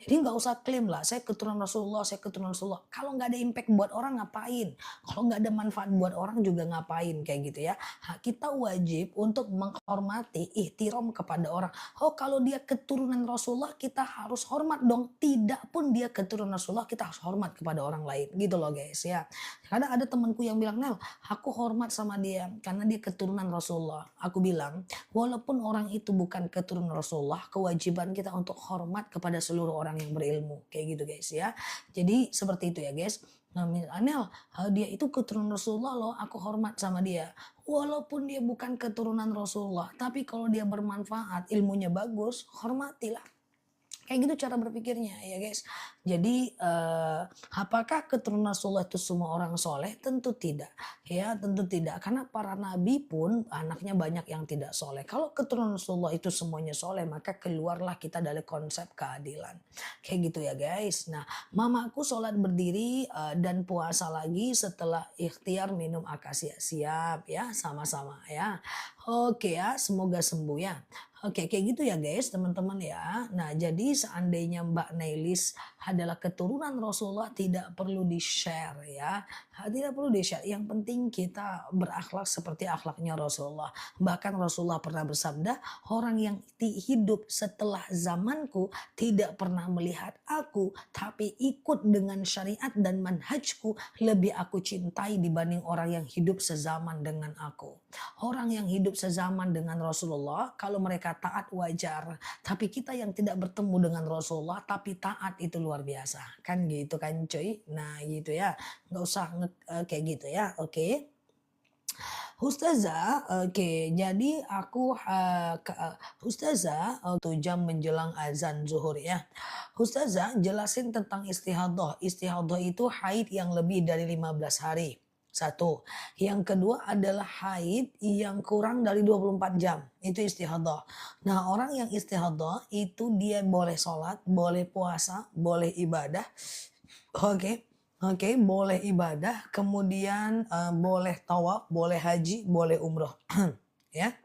[SPEAKER 1] Jadi nggak usah klaim lah saya keturunan Rasulullah, saya keturunan Rasulullah. Kalau nggak ada impact buat orang ngapain? Kalau nggak ada manfaat buat orang juga ngapain kayak gitu ya. Kita wajib untuk menghormati, ihtiram kepada orang. Oh kalau dia keturunan Rasulullah kita harus hormat dong. Tidak pun dia keturunan Rasulullah kita harus hormat kepada orang lain gitu loh guys ya. Kadang ada temanku yang bilang Nel aku hormat sama dia karena dia keturunan Rasulullah. Aku bilang walaupun orang itu bukan keturunan Rasulullah, kewajiban kita untuk hormat kepada seluruh orang yang berilmu kayak gitu guys ya. Jadi seperti itu ya guys. Nah, Anel, dia itu keturunan Rasulullah loh, aku hormat sama dia. Walaupun dia bukan keturunan Rasulullah, tapi kalau dia bermanfaat, ilmunya bagus, hormatilah. Kayak gitu cara berpikirnya ya guys. Jadi apakah keturunan Rasulullah itu semua orang soleh? Tentu tidak. Ya tentu tidak. Karena para nabi pun anaknya banyak yang tidak soleh. Kalau keturunan Rasulullah itu semuanya soleh, maka keluarlah kita dari konsep keadilan. Kayak gitu ya guys. Nah mamaku sholat berdiri dan puasa lagi setelah ikhtiar minum akasia. Siap ya sama-sama ya. Oke ya semoga sembuh ya. Oke, kayak gitu ya guys, teman-teman ya. Nah, jadi seandainya Mbak Nailis adalah keturunan Rasulullah tidak perlu di-share ya. Tidak perlu di-share. Yang penting kita berakhlak seperti akhlaknya Rasulullah. Bahkan Rasulullah pernah bersabda, orang yang hidup setelah zamanku tidak pernah melihat aku, tapi ikut dengan syariat dan manhajku, lebih aku cintai dibanding orang yang hidup sezaman dengan aku. Orang yang hidup sezaman dengan Rasulullah, kalau mereka taat wajar. Tapi kita yang tidak bertemu dengan Rasulullah tapi taat itu luar biasa. Kan gitu kan cuy. Nah gitu ya. Nggak usah kayak gitu ya. Oke. Ustazah, oke. Jadi aku Ustazah 1 jam menjelang azan zuhur ya. Ustazah jelasin tentang istihadah. Istihadah itu haid yang lebih dari 15 hari. Satu. Yang kedua adalah haid yang kurang dari 24 jam. Itu istihadah. Nah orang yang istihadah itu dia boleh sholat, boleh puasa, boleh ibadah. Oke. Oke, boleh ibadah, kemudian boleh tawaf, boleh haji, boleh umroh. Ya.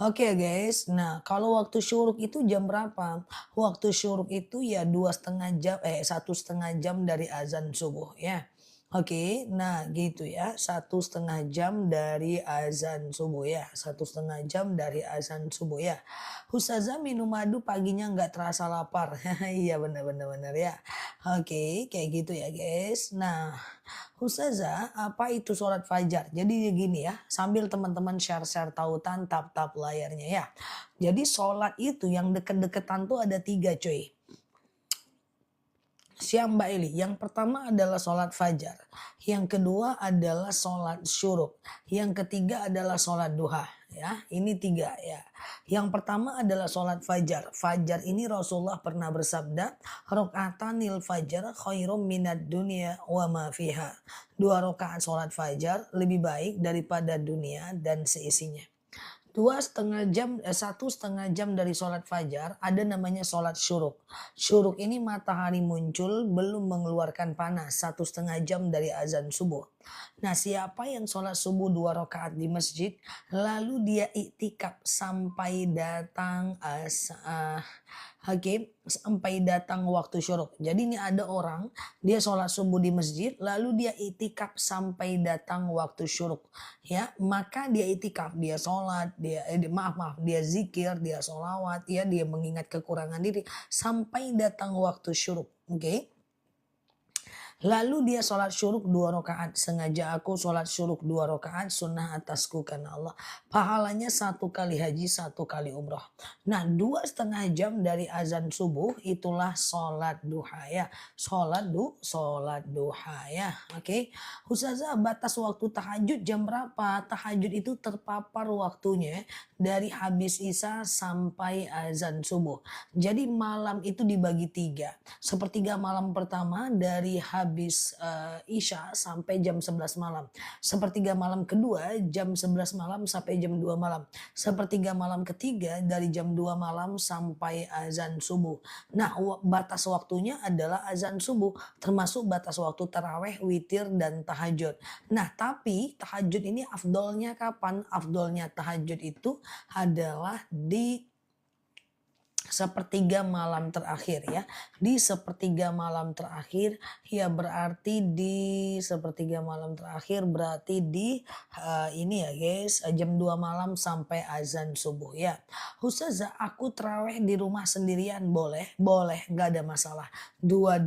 [SPEAKER 1] Oke guys, nah kalau waktu syuruk itu jam berapa? Waktu syuruk itu ya 2,5 jam, 1,5 jam dari azan subuh ya. Oke, nah gitu ya, 1,5 jam dari azan subuh ya, 1,5 jam dari azan subuh ya. Ustazah minum madu paginya nggak terasa lapar. Iya bener bener bener ya. Oke, kayak gitu ya guys. Nah, Ustazah, apa itu sholat fajar? Jadi gini ya, sambil teman-teman share-share tautan tap-tap layarnya ya. Jadi sholat itu yang deket-deketan tuh ada 3 cuy. Siap Mbak Eli, yang pertama adalah sholat fajar, yang kedua adalah sholat syuruk, yang ketiga adalah sholat duha. Ya, ini 3 ya. Yang pertama adalah sholat fajar. Fajar ini Rasulullah pernah bersabda, rokaatanil fajar khairum minad dunia wa ma fiha. 2 rakaat sholat fajar lebih baik daripada dunia dan seisinya. 1,5 jam dari sholat fajar ada namanya sholat syuruk. Syuruk ini matahari muncul belum mengeluarkan panas 1,5 jam dari azan subuh. Nah siapa yang sholat subuh 2 rakaat di masjid lalu dia iktikaf sampai datang Hakim sampai datang waktu syuruk. Jadi ini ada orang dia sholat subuh di masjid lalu dia itikaf sampai datang waktu syuruk. Ya, maka dia itikaf, dia sholat, dia zikir, dia sholawat, ya dia mengingat kekurangan diri sampai datang waktu syuruk. Oke. Lalu dia sholat syuruk 2 rakaat. Sengaja aku sholat syuruk 2 rakaat sunnah atasku karena Allah. Pahalanya 1 kali haji, 1 kali umroh. Nah 2,5 jam dari azan subuh itulah sholat duha ya. Sholat duha ya. Oke. Ustazah batas waktu tahajud jam berapa? Tahajud itu terpapar waktunya dari habis isya sampai azan subuh. Jadi malam itu dibagi 3. Sepertiga malam pertama dari habis isya sampai jam 11 malam. Sepertiga malam kedua jam 11 malam sampai jam 2 malam. Sepertiga malam ketiga dari jam 2 malam sampai azan subuh. Nah batas waktunya adalah azan subuh termasuk batas waktu taraweh, witir dan tahajud. Nah tapi tahajud ini afdolnya kapan? Afdolnya tahajud itu adalah di sepertiga malam terakhir ya. Di sepertiga malam terakhir ya berarti di sepertiga malam terakhir berarti di ini ya guys jam 2 malam sampai azan subuh ya. Ustazah aku terawih di rumah sendirian boleh? Boleh nggak ada masalah. Dua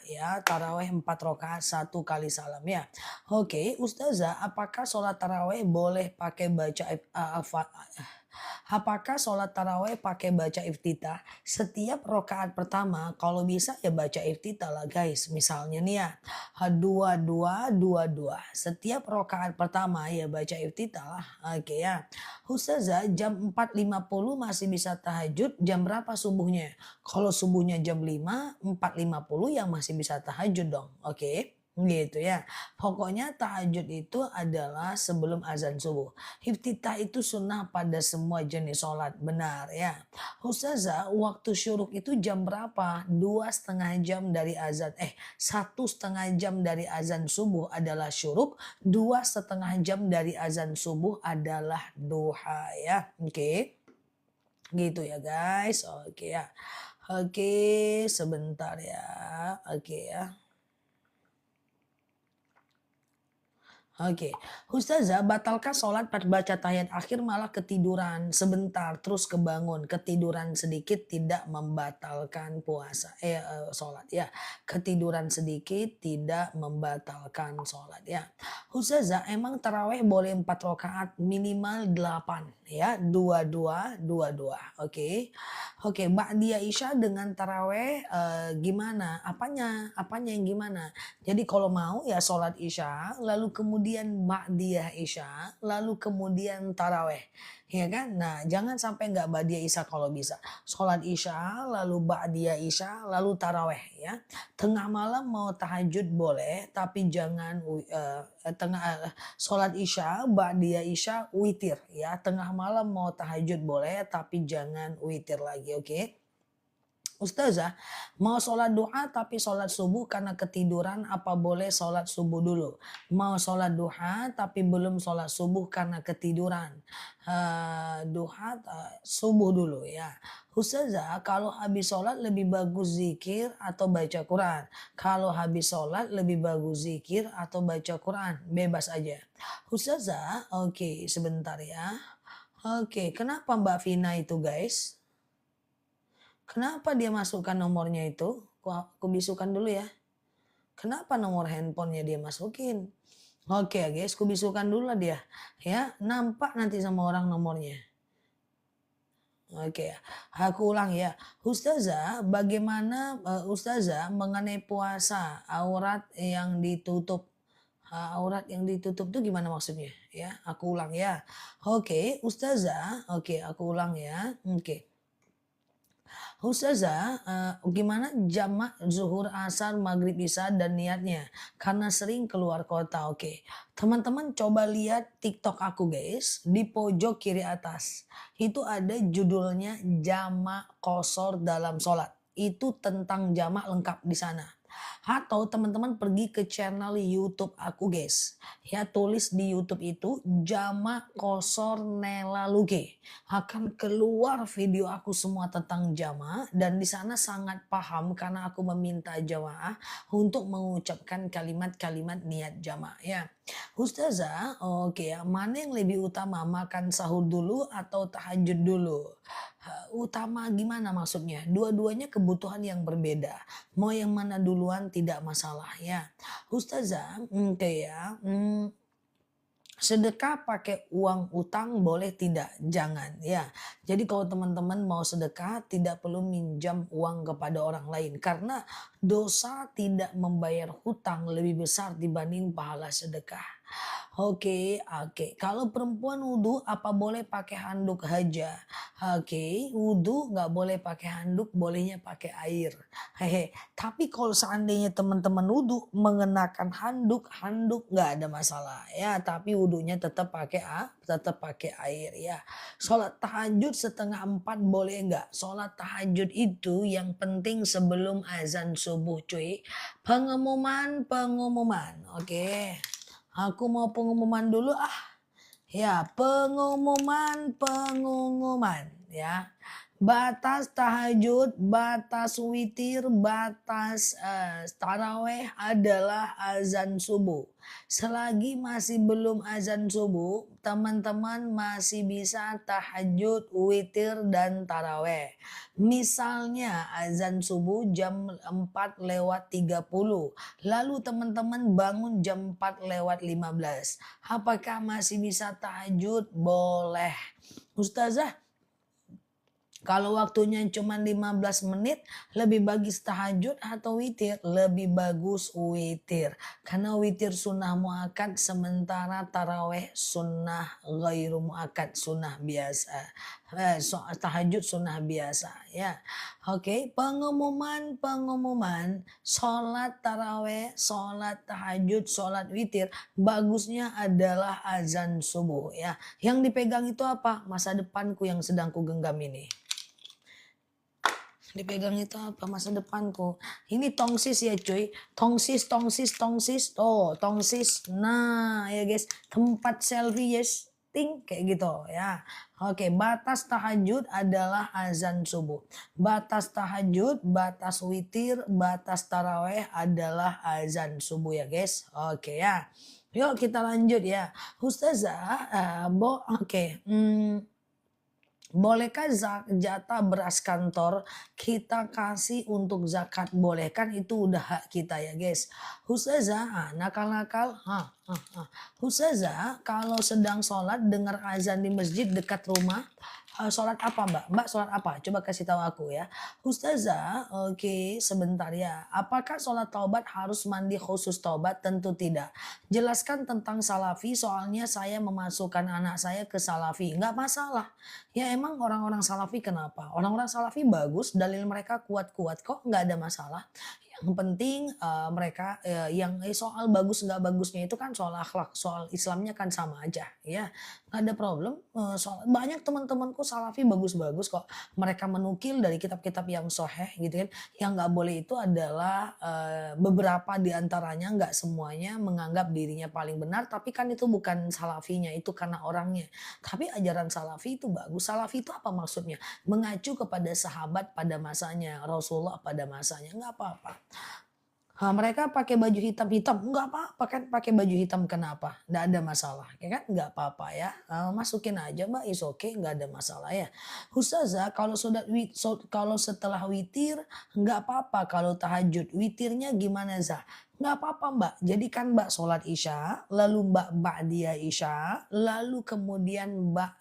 [SPEAKER 1] ya. Tarawih 4 rakaat 1 kali salam ya. Oke Ustazah apakah sholat tarawih boleh pakai baca Apakah sholat taraweh pakai baca iftitah? Setiap rokaat pertama kalau bisa ya baca iftitah lah guys. Misalnya nih ya, dua. Setiap rokaat pertama ya baca iftitah lah. Oke ya. Ustazah jam 4.50 masih bisa tahajud. Jam berapa subuhnya? Kalau subuhnya jam 5, 4.50 yang masih bisa tahajud dong. Oke. Gitu ya. Pokoknya tahajud itu adalah sebelum azan subuh. Iftitah itu sunnah pada semua jenis sholat. Benar ya. Ustazah waktu syuruk itu jam berapa? 2,5 jam dari azan. 1,5 jam dari azan subuh adalah syuruk. 2,5 jam dari azan subuh adalah duha ya. Oke. Gitu ya guys. Oke ya. Oke sebentar ya. Oke ya. Oke, Ustazah batalkah sholat pas baca tahiyat akhir malah ketiduran sebentar terus kebangun ketiduran sedikit tidak membatalkan puasa sholat ya ketiduran sedikit tidak membatalkan sholat ya. Ustazah emang taraweh boleh 4 rakaat minimal 8 ya 22. Oke. Oke ba'diyah isya dengan taraweh gimana apanya yang gimana? Jadi kalau mau ya sholat isya lalu kemudian ba'diyah isya lalu kemudian taraweh ya kan. Nah jangan sampai nggak ba'diyah isya kalau bisa sholat isya lalu ba'diyah isya lalu taraweh ya. Tengah malam mau tahajud boleh tapi jangan sholat isya ba'diyah isya witir ya. Tengah malam mau tahajud boleh tapi jangan witir lagi oke. Ustazah, mau sholat duha tapi sholat subuh karena ketiduran, apa boleh sholat subuh dulu? Mau sholat duha tapi belum sholat subuh karena ketiduran. Duha, subuh dulu ya. Ustazah, kalau habis sholat lebih bagus zikir atau baca Quran? Kalau habis sholat lebih bagus zikir atau baca Quran? Bebas aja. Ustazah, oke sebentar ya. Oke, kenapa Mbak Vina itu guys? Kenapa dia masukkan nomornya itu? Aku bisukan dulu ya. Kenapa nomor handphonenya dia masukin? Oke ya guys, kubisukan dulu lah dia. Ya, nampak nanti sama orang nomornya. Oke ya, aku ulang ya. Ustazah, bagaimana Ustazah mengenai puasa aurat yang ditutup? Aurat yang ditutup itu gimana maksudnya? Ya, aku ulang ya. Oke, Ustazah, oke aku ulang ya. Oke. Ustazah, gimana jamak zuhur, asar, maghrib, isya dan niatnya? Karena sering keluar kota. Oke, teman-teman coba lihat TikTok aku guys, di pojok kiri atas. Itu ada judulnya jamak kosor dalam sholat. Itu tentang jamak lengkap di sana. Atau teman-teman pergi ke channel YouTube aku guys. Ya, tulis di YouTube itu Jamak Kosor Nela Luge. Akan keluar video aku semua tentang jamak dan di sana sangat paham karena aku meminta jamaah untuk mengucapkan kalimat-kalimat niat jamak ya. Ustazah, oke ya, mana yang lebih utama makan sahur dulu atau tahajud dulu? Utama gimana maksudnya? Dua-duanya kebutuhan yang berbeda. Mau yang mana duluan tidak masalah ya. Ustazah, oke ya. Sedekah pakai uang utang boleh tidak? Jangan ya. Jadi kalau teman-teman mau sedekah tidak perlu minjam uang kepada orang lain. Karena dosa tidak membayar hutang lebih besar dibanding pahala sedekah. Oke, oke. Kalau perempuan wudhu apa boleh pakai handuk aja? Oke, wudhu nggak boleh pakai handuk, bolehnya pakai air. Hehe. Tapi kalau seandainya teman-teman wudhu mengenakan handuk, handuk nggak ada masalah ya. Tapi wudhunya tetap pakai air ya. Sholat tahajud setengah 4 boleh nggak? Sholat tahajud itu yang penting sebelum azan subuh cuy. Pengumuman. Oke. Aku mau pengumuman dulu ah. Ya, pengumuman ya. Batas tahajud, batas witir, batas taraweh adalah azan subuh. Selagi masih belum azan subuh, teman-teman masih bisa tahajud, witir, dan taraweh. Misalnya azan subuh jam 4:30, lalu teman-teman bangun jam 4:15. Apakah masih bisa tahajud? Boleh. Ustazah, kalau waktunya cuma 15 menit, lebih bagus tahajud atau witir? Lebih bagus witir. Karena witir sunnah muakkad sementara taraweh sunnah ghairu muakkad, sunnah biasa. Tahajud sunnah biasa ya. Oke, pengumuman sholat taraweh, sholat tahajud, sholat witir bagusnya adalah azan subuh ya. Yang dipegang itu apa? Masa depanku yang sedang kugenggam ini. Dipegang itu apa? Masa depanku. Ini tongsis ya cuy. Tongsis. Oh, tongsis. Nah ya guys. Tempat selfie yes. Ting. Kayak gitu ya. Oke. Batas tahajud adalah azan subuh. Batas tahajud, batas witir, batas taraweh adalah azan subuh ya guys. Oke ya. Yuk kita lanjut ya. Ustazah. Oke. Bolehkah jatah beras kantor kita kasih untuk zakat? Boleh kan itu udah hak kita ya guys. Ustazah, nakal-nakal. Ustazah, kalau sedang sholat dengar azan di masjid dekat rumah, sholat apa mbak? Mbak sholat apa? Coba kasih tahu aku ya. Ustazah, oke sebentar ya. Apakah sholat taubat harus mandi khusus taubat? Tentu tidak. Jelaskan tentang salafi soalnya saya memasukkan anak saya ke salafi. Nggak masalah. Ya emang orang-orang salafi kenapa? Orang-orang salafi bagus, dalil mereka kuat-kuat kok, nggak ada masalah. Yang penting, mereka, yang soal bagus nggak bagusnya itu kan soal akhlak, soal Islamnya kan sama aja ya, nggak ada problem, soal banyak teman-temanku salafi bagus-bagus kok. Mereka menukil dari kitab-kitab yang sahih gitu kan. Yang nggak boleh itu adalah, beberapa di antaranya, nggak semuanya menganggap dirinya paling benar, tapi kan itu bukan salafinya, itu karena orangnya. Tapi ajaran salafi itu bagus. Salafi itu apa maksudnya? Mengacu kepada sahabat pada masanya, Rasulullah pada masanya, nggak apa-apa. Mereka pakai baju hitam-hitam, nggak apa-apa kan pakai baju hitam kenapa? Nggak ada masalah, ya kan? Nggak apa-apa ya, masukin aja Mbak, is okay, nggak ada masalah ya. Ustazah kalau setelah witir nggak apa-apa kalau tahajud, witirnya gimana Zah? Nggak apa-apa Mbak, jadi kan Mbak sholat Isya, lalu Mbak ba'diyah Isya, lalu kemudian Mbak,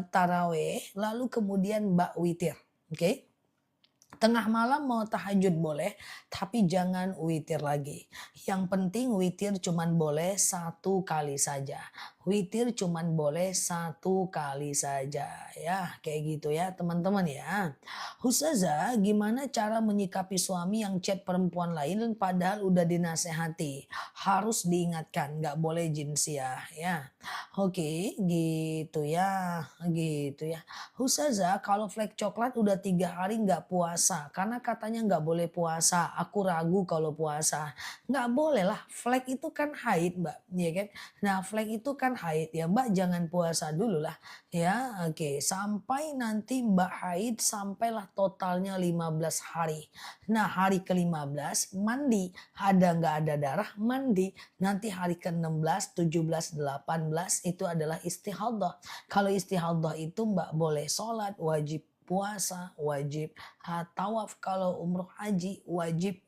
[SPEAKER 1] tarawih, lalu kemudian Mbak witir, oke? Tengah malam mau tahajud boleh, tapi jangan witir lagi. Yang penting witir cuman boleh satu kali saja. Witir cuman boleh satu kali saja ya, kayak gitu ya teman-teman ya. Ustazah, gimana cara menyikapi suami yang chat perempuan lain padahal udah dinasehati? Harus diingatkan, nggak boleh jinsiah ya. Oke, gitu ya. Ustazah, kalau flek coklat udah 3 hari nggak puasa, karena katanya nggak boleh puasa. Aku ragu kalau puasa. Nggak boleh lah, flek itu kan haid Mbak, ya kan? Nah flek itu kan haid ya Mbak, jangan puasa dulu lah. Ya, oke. Sampai nanti Mbak haid, sampailah totalnya 15 hari. Nah hari ke-15 mandi, ada nggak ada darah, mandi. Nanti hari ke-16, 17, 18 itu adalah istihadah. Kalau istihadah itu Mbak boleh sholat, wajib puasa, wajib tawaf, kalau umroh haji wajib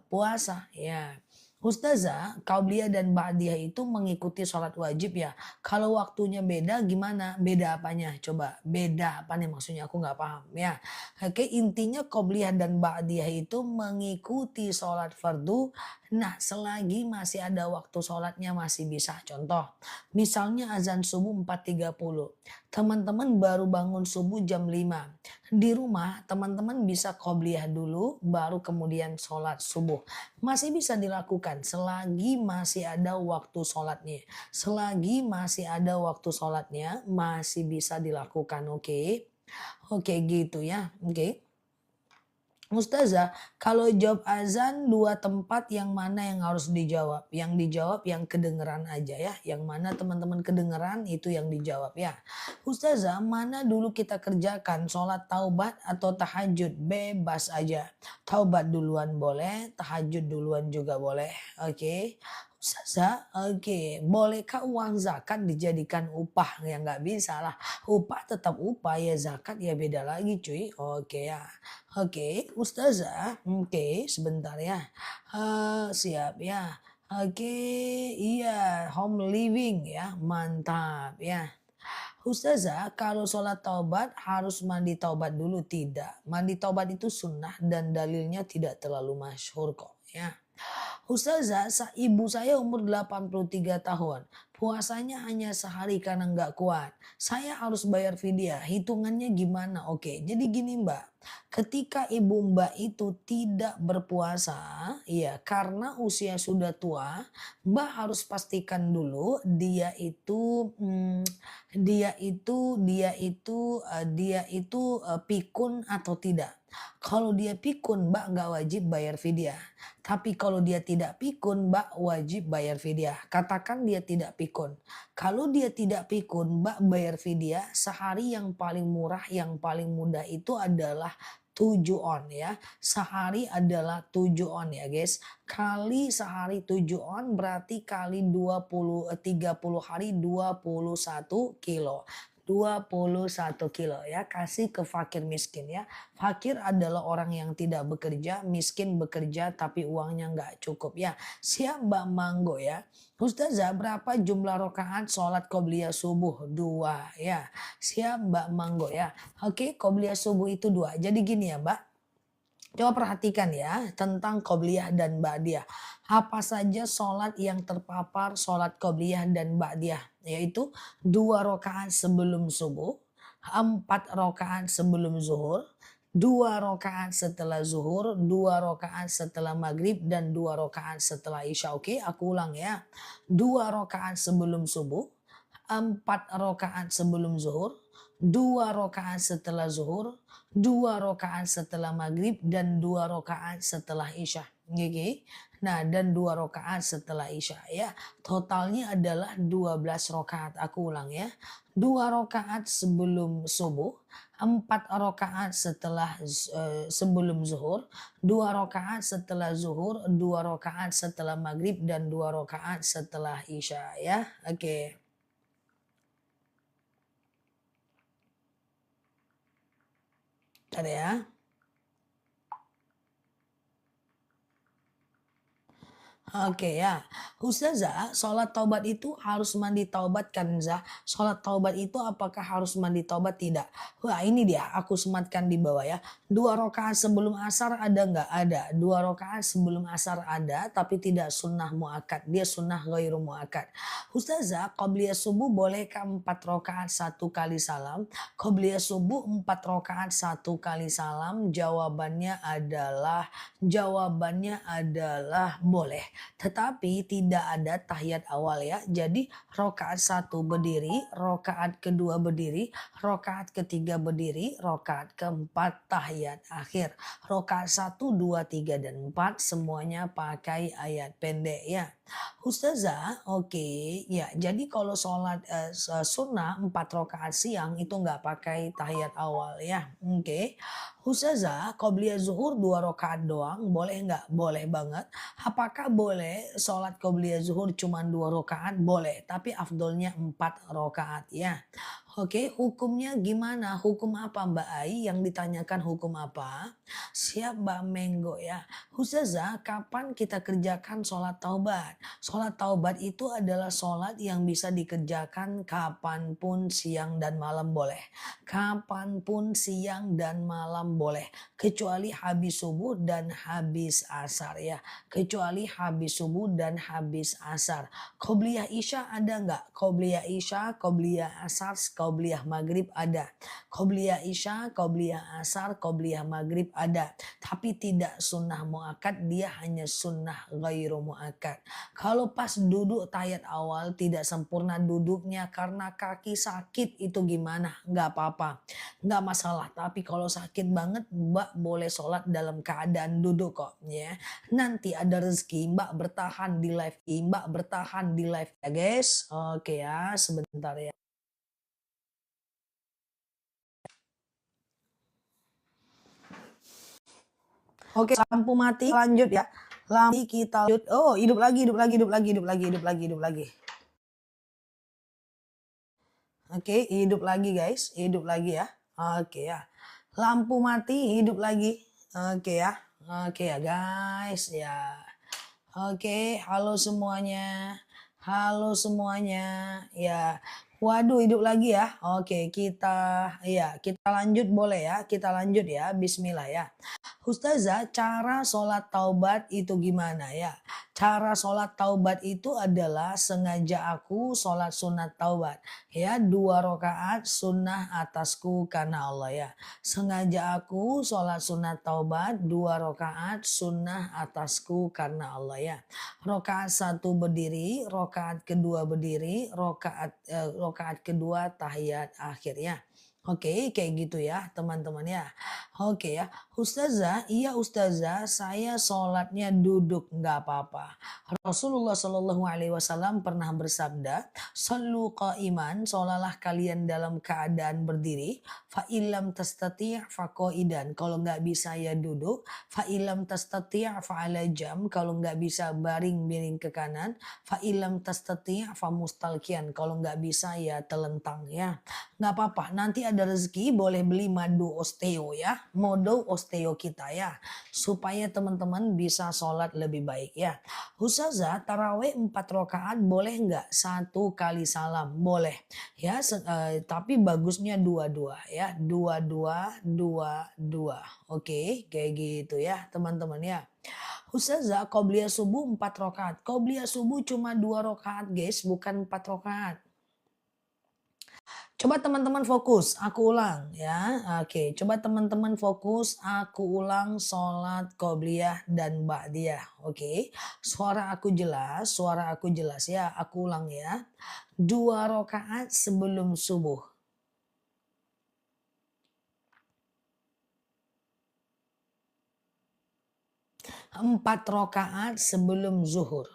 [SPEAKER 1] puasa ya. Ustazah, Qabliyah dan Ba'diyah itu mengikuti sholat wajib ya. Kalau waktunya beda gimana? Beda apanya? Coba beda apa nih maksudnya? Aku nggak paham ya. Oke, intinya Qabliyah dan Ba'diyah itu mengikuti sholat fardu. Nah, selagi masih ada waktu sholatnya masih bisa. Contoh, misalnya azan subuh 4.30. Teman-teman baru bangun subuh jam 5. Di rumah teman-teman bisa qobliyah dulu baru kemudian sholat subuh. Masih bisa dilakukan selagi masih ada waktu sholatnya. Selagi masih ada waktu sholatnya masih bisa dilakukan, oke? Oke gitu ya, oke. Ustazah, kalau jawab azan 2 tempat yang mana yang harus dijawab? Yang dijawab yang kedengeran aja ya, yang mana teman-teman kedengeran itu yang dijawab ya. Ustazah, mana dulu kita kerjakan sholat taubat atau tahajud? Bebas aja. Taubat duluan boleh, tahajud duluan juga boleh. Oke. Ustazah, oke. Bolehkah uang zakat dijadikan upah? Ya nggak bisa lah. Upah tetap upah ya, zakat ya beda lagi cuy. Oke ya. Oke, Ustazah, oke, sebentar ya. Siap ya. Oke, iya, home living ya, mantap ya. Ustazah, kalau sholat taubat harus mandi taubat dulu? Tidak. Mandi taubat itu sunnah dan dalilnya tidak terlalu masyhur kok ya. Ustazah, ibu saya umur 83 tahun. Puasanya hanya sehari karena nggak kuat. Saya harus bayar fidyah. Hitungannya gimana? Oke, jadi gini Mbak. Ketika ibu Mbak itu tidak berpuasa, ya karena usia sudah tua, Mbak harus pastikan dulu dia itu pikun atau tidak. Kalau dia pikun, Mbak nggak wajib bayar fidyah. Tapi kalau dia tidak pikun, Mbak wajib bayar fidyah. Katakan dia tidak pikun. Kalau dia tidak pikun, Mbak bayar fidyah. Sehari yang paling murah, yang paling mudah itu adalah 7 on ya. Sehari adalah 7 on ya guys. Kali sehari 7 on berarti kali 30 hari 21 kilo. 21 kilo ya, kasih ke fakir miskin ya. Fakir adalah orang yang tidak bekerja, miskin bekerja tapi uangnya nggak cukup ya. Siap Mbak Manggo ya. Ustazah, berapa jumlah rakaat sholat qobliyah subuh? 2 ya. Siap Mbak Manggo ya. Oke, qobliyah subuh itu 2. Jadi gini ya Mbak. Coba perhatikan ya tentang qobliyah dan ba'diyah. Apa saja sholat yang terpapar sholat qobliyah dan ba'diyah? Yaitu 2 rakaat sebelum subuh, 4 rakaat sebelum zuhur, 2 rakaat setelah zuhur, 2 rakaat setelah maghrib, dan 2 rakaat setelah isya. Oke, aku ulang ya. 2 rakaat sebelum subuh, 4 rakaat sebelum zuhur, 2 rakaat setelah zuhur, 2 rakaat setelah maghrib, dan 2 rakaat setelah isya. Oke. Nah, dan 2 rakaat setelah isya ya. Totalnya adalah 12 rakaat. Aku ulang ya. 2 rakaat sebelum subuh, 4 rakaat setelah sebelum zuhur, 2 rakaat setelah zuhur, 2 rakaat setelah maghrib, dan 2 rakaat setelah isya ya. Oke. Ada ya. Oke ya, Ustazah, sholat taubat itu harus mandi taubat kan Zah? Sholat taubat itu apakah harus mandi taubat? Tidak. Wah ini dia, aku sematkan di bawah ya. 2 rakaat sebelum asar ada nggak? Ada. 2 rakaat sebelum asar ada, tapi tidak sunnah muakkad. Dia sunnah ghairu muakkad. Ustazah, qobliyah subuh bolehkah 4 rakaat 1 kali salam? Qobliyah subuh 4 rakaat 1 kali salam? Jawabannya adalah boleh. Tetapi tidak ada tahiyat awal ya. Jadi rokaat satu berdiri, rokaat kedua berdiri, rokaat ketiga berdiri, rokaat keempat tahiyat akhir. Rokaat 1, 2, 3, dan 4 semuanya pakai ayat pendek ya. Ustazah, oke, ya. Jadi kalau sholat sunnah 4 rakaat siang itu nggak pakai tahiyat awal ya. Oke. Ustazah, qobliyah zuhur 2 rakaat doang, boleh nggak? Boleh banget. Apakah boleh sholat qobliyah zuhur cuma 2 rakaat? Boleh, tapi afdolnya 4 rakaat ya. Oke, hukumnya gimana? Hukum apa Mbak Ai? Yang ditanyakan hukum apa? Siap Mbak Menggo ya. Ustazah, kapan kita kerjakan sholat taubat? Sholat taubat itu adalah sholat yang bisa dikerjakan kapanpun siang dan malam boleh. Kapanpun siang dan malam boleh. Kecuali habis subuh dan habis asar ya. Kecuali habis subuh dan habis asar. Qobliyah isya ada nggak? Qobliyah isya, qobliyah asar, qobliyah maghrib ada. Qobliyah isya, qobliyah asar, qobliyah maghrib ada. Tapi tidak sunnah muakkad, dia hanya sunnah ghairu muakkad. Kalau pas duduk tahiyat awal tidak sempurna duduknya karena kaki sakit itu gimana? Nggak apa-apa, nggak masalah. Tapi kalau sakit banget Mbak boleh sholat dalam keadaan duduk kok ya. Nanti ada rezeki Mbak bertahan di live Mbak bertahan di live ya guys. Oke ya, sebentar ya. Oke, lampu mati, lanjut ya. Lampu kita lanjut. Oh, hidup lagi, hidup lagi, hidup lagi, hidup lagi, hidup lagi, hidup lagi. Oke, hidup lagi guys, hidup lagi ya. Oke ya. Lampu mati, hidup lagi. Oke ya. Oke ya guys, ya. Oke, halo semuanya. Halo semuanya. Ya. Waduh, hidup lagi ya. Oke, kita lanjut boleh ya. Kita lanjut ya. Bismillah ya. Ustazah, cara sholat taubat itu gimana ya? Cara sholat taubat itu adalah sengaja aku sholat sunat taubat. Ya, 2 rakaat sunnah atasku karena Allah ya. Sengaja aku sholat sunat taubat 2 rakaat sunnah atasku karena Allah ya. Rakaat 1 berdiri, rakaat kedua berdiri, rakaat kedua tahiyat akhir ya. Oke, kayak gitu ya teman-teman ya. Oke ya, Ustazah, iya Ustazah, saya sholatnya duduk nggak apa-apa. Rasulullah Shallallahu Alaihi Wasallam pernah bersabda, "Sallu qa'iman, sholalah kalian dalam keadaan berdiri. Fa ilam tastati' fa qa'idan." Kalau nggak bisa ya duduk. Fa ilam tastati' fa ala jam. Kalau nggak bisa baring miring ke kanan. Fa ilam tastati' fa mustalkian. Kalau nggak bisa ya telentang ya. Nggak apa-apa, nanti ada rezeki boleh beli madu osteo ya. Mode osteo kita ya. Supaya teman-teman bisa sholat lebih baik ya. Ustazah, taraweh 4 rakaat boleh nggak? 1 kali salam, boleh. Ya, tapi bagusnya dua-dua ya. Dua-dua, dua-dua. Oke, kayak gitu ya teman-teman ya. Ustazah, qobliyah subuh 4 rakaat. Qobliyah subuh cuma 2 rakaat guys, bukan 4 rakaat. Coba teman-teman fokus, aku ulang ya. Oke, coba teman-teman fokus, aku ulang sholat qobliyah dan ba'diyah. Oke, suara aku jelas ya. Aku ulang ya. 2 rakaat sebelum subuh. 4 rakaat sebelum zuhur.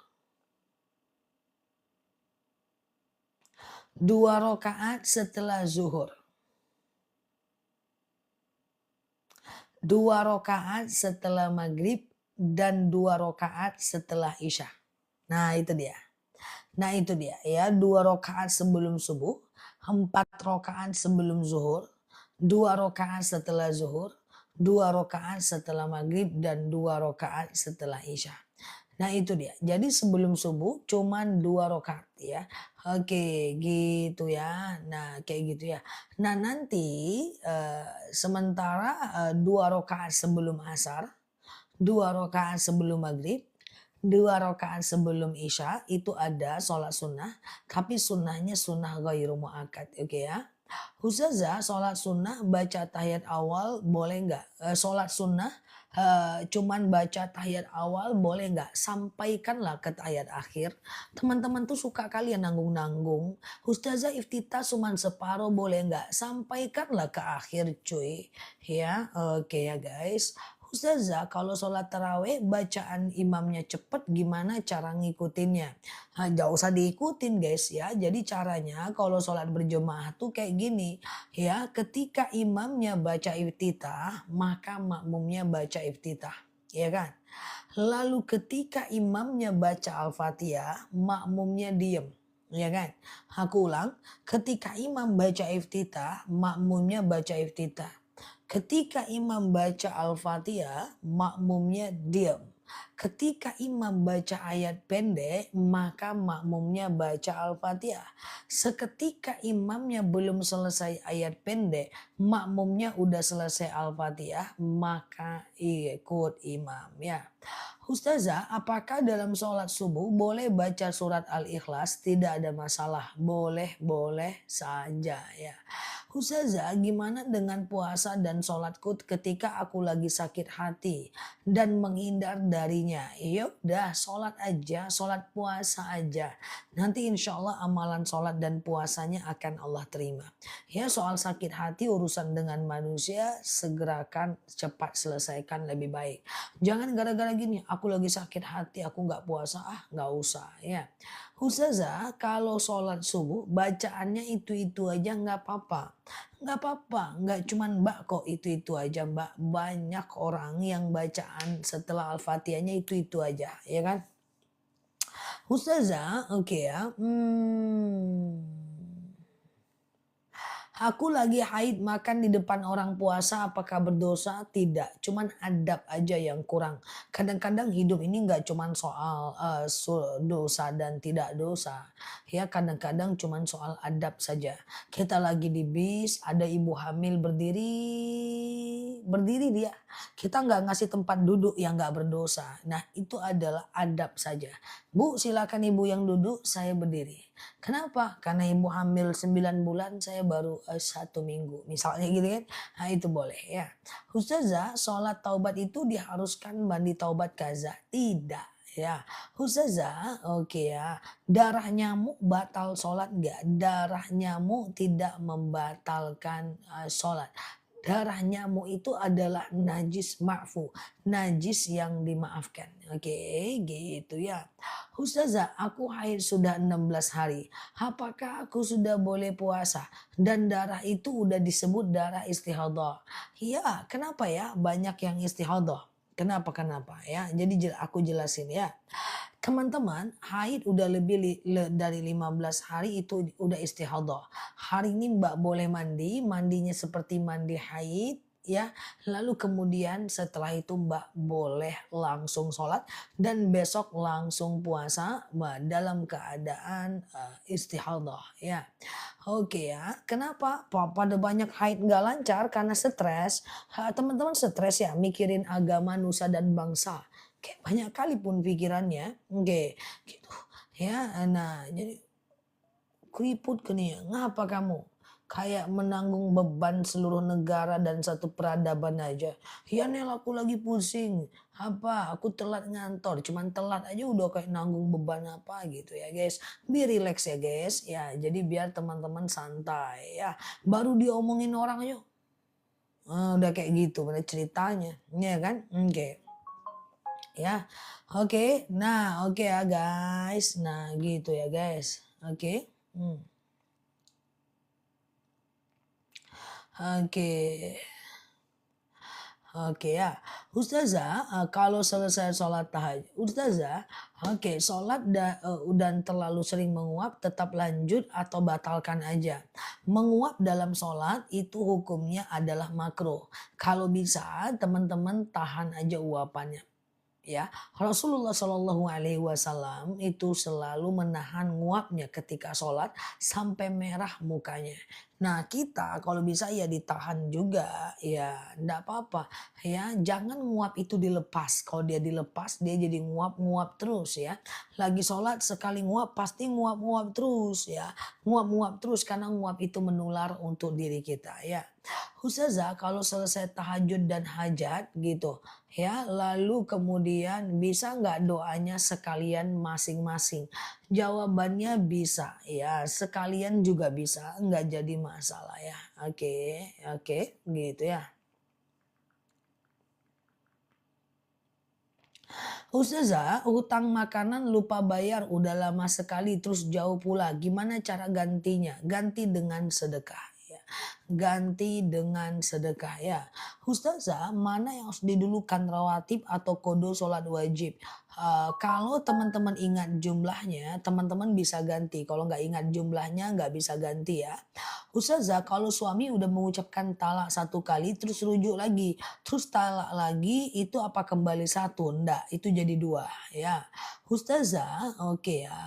[SPEAKER 1] 2 rakaat setelah zuhur. 2 rakaat setelah maghrib dan 2 rakaat setelah isya. Nah itu dia. Nah itu dia ya, 2 rakaat sebelum subuh, 4 rakaat sebelum zuhur, 2 rakaat setelah zuhur, 2 rakaat setelah maghrib dan 2 rakaat setelah isya. Nah itu dia. Jadi sebelum subuh cuman 2 rakaat ya. Oke gitu ya. Nah kayak gitu ya. Nah nanti sementara 2 rakaat sebelum asar, 2 rakaat sebelum maghrib, 2 rakaat sebelum isya itu ada sholat sunnah. Tapi sunnahnya sunnah ghairu muakkad. Oke ya. Ustazah sholat sunnah baca tahiyat awal boleh nggak? Sholat sunnah cuman baca tahiyat awal boleh nggak? Sampaikanlah ke tahiyat akhir. Teman-teman tuh suka kalian nanggung-nanggung. Ustazah iftitah cuman separuh boleh nggak? Sampaikanlah ke akhir cuy. Ya oke ya guys. Ustazah kalau sholat taraweh bacaan imamnya cepet gimana cara ngikutinnya? Nggak usah diikutin guys ya. Jadi caranya kalau sholat berjemaah tuh kayak gini. Ya ketika imamnya baca iftitah maka makmumnya baca iftitah. Ya kan? Lalu ketika imamnya baca al-fatihah makmumnya diem. Ya kan? Aku ulang. Ketika imam baca iftitah makmumnya baca iftitah. Ketika imam baca Al-Fatihah, makmumnya diam. Ketika imam baca ayat pendek, maka makmumnya baca Al-Fatihah. Seketika imamnya belum selesai ayat pendek, makmumnya udah selesai Al-Fatihah, maka ikut imam ya. Ustazah, apakah dalam sholat subuh boleh baca surat Al-Ikhlas? Tidak ada masalah. Boleh saja ya. Ustazah, gimana dengan puasa dan sholatku ketika aku lagi sakit hati dan menghindar darinya? Ya udah, sholat aja, sholat puasa aja. Nanti insya Allah amalan sholat dan puasanya akan Allah terima. Ya soal sakit hati urusan dengan manusia segerakan cepat selesaikan lebih baik. Jangan gara-gara gini, aku lagi sakit hati, aku nggak puasa, nggak usah ya. Ustazah, kalau sholat subuh bacaannya itu-itu aja nggak apa-apa. Nggak apa-apa, nggak cuman Mbak kok itu-itu aja Mbak. Banyak orang yang bacaan setelah Al-Fatihahnya itu-itu aja, ya kan? Ustazah, oke ya. Aku lagi haid makan di depan orang puasa apakah berdosa? Tidak, cuman adab aja yang kurang. Kadang-kadang hidup ini nggak cuman soal dosa dan tidak dosa. Ya kadang-kadang cuman soal adab saja. Kita lagi di bis, ada ibu hamil berdiri dia. Kita nggak ngasih tempat duduk yang nggak berdosa. Nah itu adalah adab saja. Bu silakan ibu yang duduk, saya berdiri. Kenapa? Karena ibu hamil 9 bulan, saya baru 1 minggu. Misalnya gitu kan. Nah itu boleh ya. Ustazah, sholat taubat itu diharuskan mandi taubat kaza? Tidak. Ya, Ustazah, oke ya. Darah nyamuk batal sholat enggak? Darah nyamuk tidak membatalkan sholat. Darah nyamuk itu adalah najis ma'fu, najis yang dimaafkan. Oke, gitu ya. Ustazah, aku haid sudah 16 hari. Apakah aku sudah boleh puasa? Dan darah itu udah disebut darah istihadah. Iya, kenapa ya banyak yang istihadah? Kenapa ya? Jadi aku jelasin ya. Teman-teman, haid udah lebih dari 15 hari itu udah istihadah. Hari ini Mbak boleh mandi, mandinya seperti mandi haid ya. Lalu kemudian setelah itu Mbak boleh langsung sholat dan besok langsung puasa Mbak dalam keadaan istihadah ya. Oke ya, kenapa? Pada banyak haid nggak lancar karena stres. Teman-teman stres ya mikirin agama, nusa dan bangsa. Kayak banyak kali pun pikirannya. Oke, gitu. Ya, nah jadi keriput ke nih, ngapa kamu? kayak menanggung beban seluruh negara dan satu peradaban aja. "Ya Nel, aku lagi pusing, apa, aku telat ngantor, cuman telat aja udah kayak nanggung beban apa," gitu ya guys. Be relax ya guys, ya jadi biar teman-teman santai ya. Baru diomongin orang yuk, udah kayak gitu pada ceritanya, ya kan? Oke. Ya, oke. Nah, oke ya guys. Nah, gitu ya guys. Oke. Hmm. Oke. Oke ya, Ustazah, kalau selesai sholat tahajud, Ustazah, oke, sholat dan terlalu sering menguap, tetap lanjut atau batalkan aja. Menguap dalam sholat itu hukumnya adalah makruh. Kalau bisa, teman-teman tahan aja uapannya. Ya, Rasulullah Shallallahu Alaihi Wasallam itu selalu menahan nguapnya ketika sholat sampai merah mukanya. Nah kita kalau bisa ya ditahan juga, ya enggak apa-apa. Ya jangan nguap itu dilepas. Kalau dia dilepas dia jadi nguap-nguap terus ya. Lagi sholat sekali nguap pasti nguap-nguap terus ya. Nguap-nguap terus karena nguap itu menular untuk diri kita ya. Ustazah kalau selesai tahajud dan hajat gitu ya, lalu kemudian bisa nggak doanya sekalian masing-masing? Jawabannya bisa ya, sekalian juga bisa, nggak jadi masalah ya. Oke, oke, gitu ya. Ustazah, hutang makanan lupa bayar udah lama sekali terus jauh pula. Gimana cara gantinya? Ganti dengan sedekah ya. Ganti dengan sedekah ya. Ustazah, mana yang harus didulukan rawatib atau kodo sholat wajib? Kalau teman-teman ingat jumlahnya, teman-teman bisa ganti. Kalau nggak ingat jumlahnya, nggak bisa ganti ya. Ustazah, kalau suami udah mengucapkan talak satu kali, terus rujuk lagi, terus talak lagi, itu apa kembali satu? Enggak, itu jadi dua ya. Ustazah, oke ya,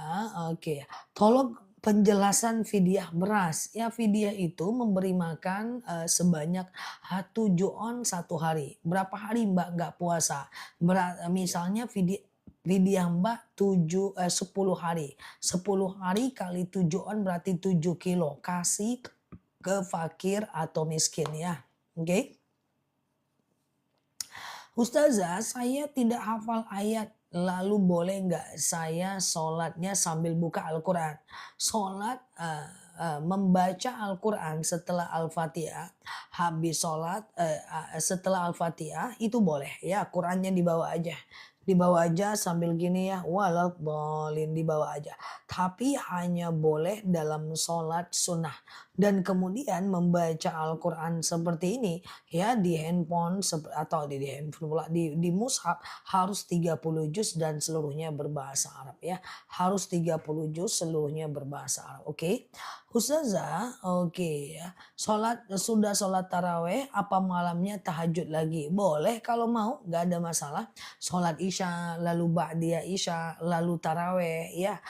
[SPEAKER 1] oke. Tolong penjelasan fidyah beras. Ya fidyah itu memberi makan sebanyak 7 on satu hari. Berapa hari Mbak nggak puasa? Misalnya fidyah Mbak 10 hari. 10 hari kali 7 on berarti 7 kilo. Kasih ke fakir atau miskin ya. Oke. Ustazah, saya tidak hafal ayat. Lalu boleh nggak saya sholatnya sambil buka Al-Quran? Sholat membaca Al-Quran setelah Al-Fatihah, habis sholat setelah Al-Fatihah itu boleh ya. Qurannya dibawa aja. Dibawa aja sambil gini ya, waladhdallin dibawa aja. Tapi hanya boleh dalam sholat sunnah. Dan kemudian membaca Al-Quran seperti ini ya di handphone atau di handphone pula di mushaf harus 30 juz dan seluruhnya berbahasa Arab ya. Harus 30 juz seluruhnya berbahasa Arab. Oke. Ustazah, oke ya. Sudah sholat taraweh apa malamnya tahajud lagi? Boleh kalau mau, nggak ada masalah. Sholat isya, lalu ba'diyah isya, lalu taraweh ya,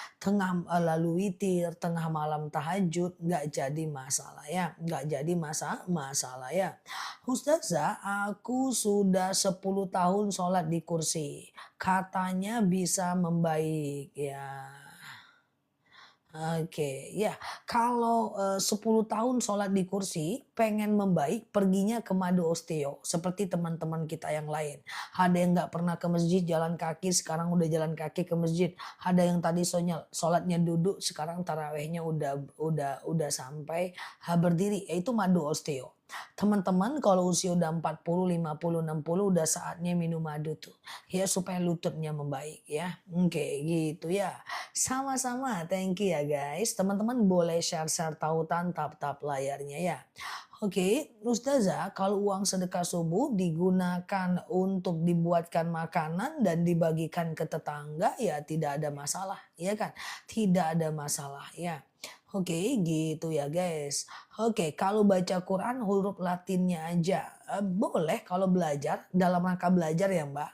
[SPEAKER 1] lalu witir, tengah malam tahajud, nggak jadi masalah ya, nggak jadi masalah ya. Ustazah, aku sudah 10 tahun sholat di kursi, katanya bisa membaik ya. Oke, ya kalau 10 tahun sholat di kursi, pengen membaik, perginya ke Madu Osteo. Seperti teman-teman kita yang lain. Ada yang nggak pernah ke masjid jalan kaki, sekarang udah jalan kaki ke masjid. Ada yang tadi sholatnya duduk, sekarang tarawehnya udah sampai berdiri. Yaitu Madu Osteo. Teman-teman kalau usia udah 40, 50, 60 udah saatnya minum madu tuh. Ya supaya lututnya membaik ya. Oke gitu ya. Sama-sama, thank you ya guys. Teman-teman boleh share-share tautan tap-tap layarnya ya. Oke, Ustazah, kalau uang sedekah subuh digunakan untuk dibuatkan makanan dan dibagikan ke tetangga ya tidak ada masalah, ya kan? Tidak ada masalah ya. Oke, gitu ya guys. Oke, kalau baca Quran huruf Latinnya aja. Boleh kalau belajar, dalam rangka belajar ya Mbak.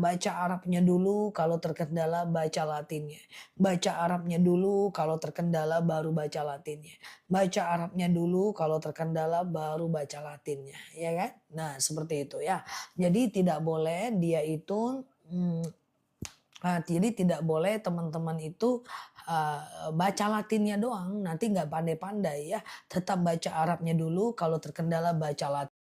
[SPEAKER 1] Baca Arabnya dulu, kalau terkendala baca Latinnya. Baca Arabnya dulu, kalau terkendala baru baca Latinnya. Baca Arabnya dulu, kalau terkendala baru baca Latinnya. Ya kan? Nah seperti itu ya. Jadi tidak boleh dia itu Jadi tidak boleh teman-teman itu, baca Latinnya doang, nanti nggak pandai-pandai ya. Tetap baca Arabnya dulu, kalau terkendala baca Latin.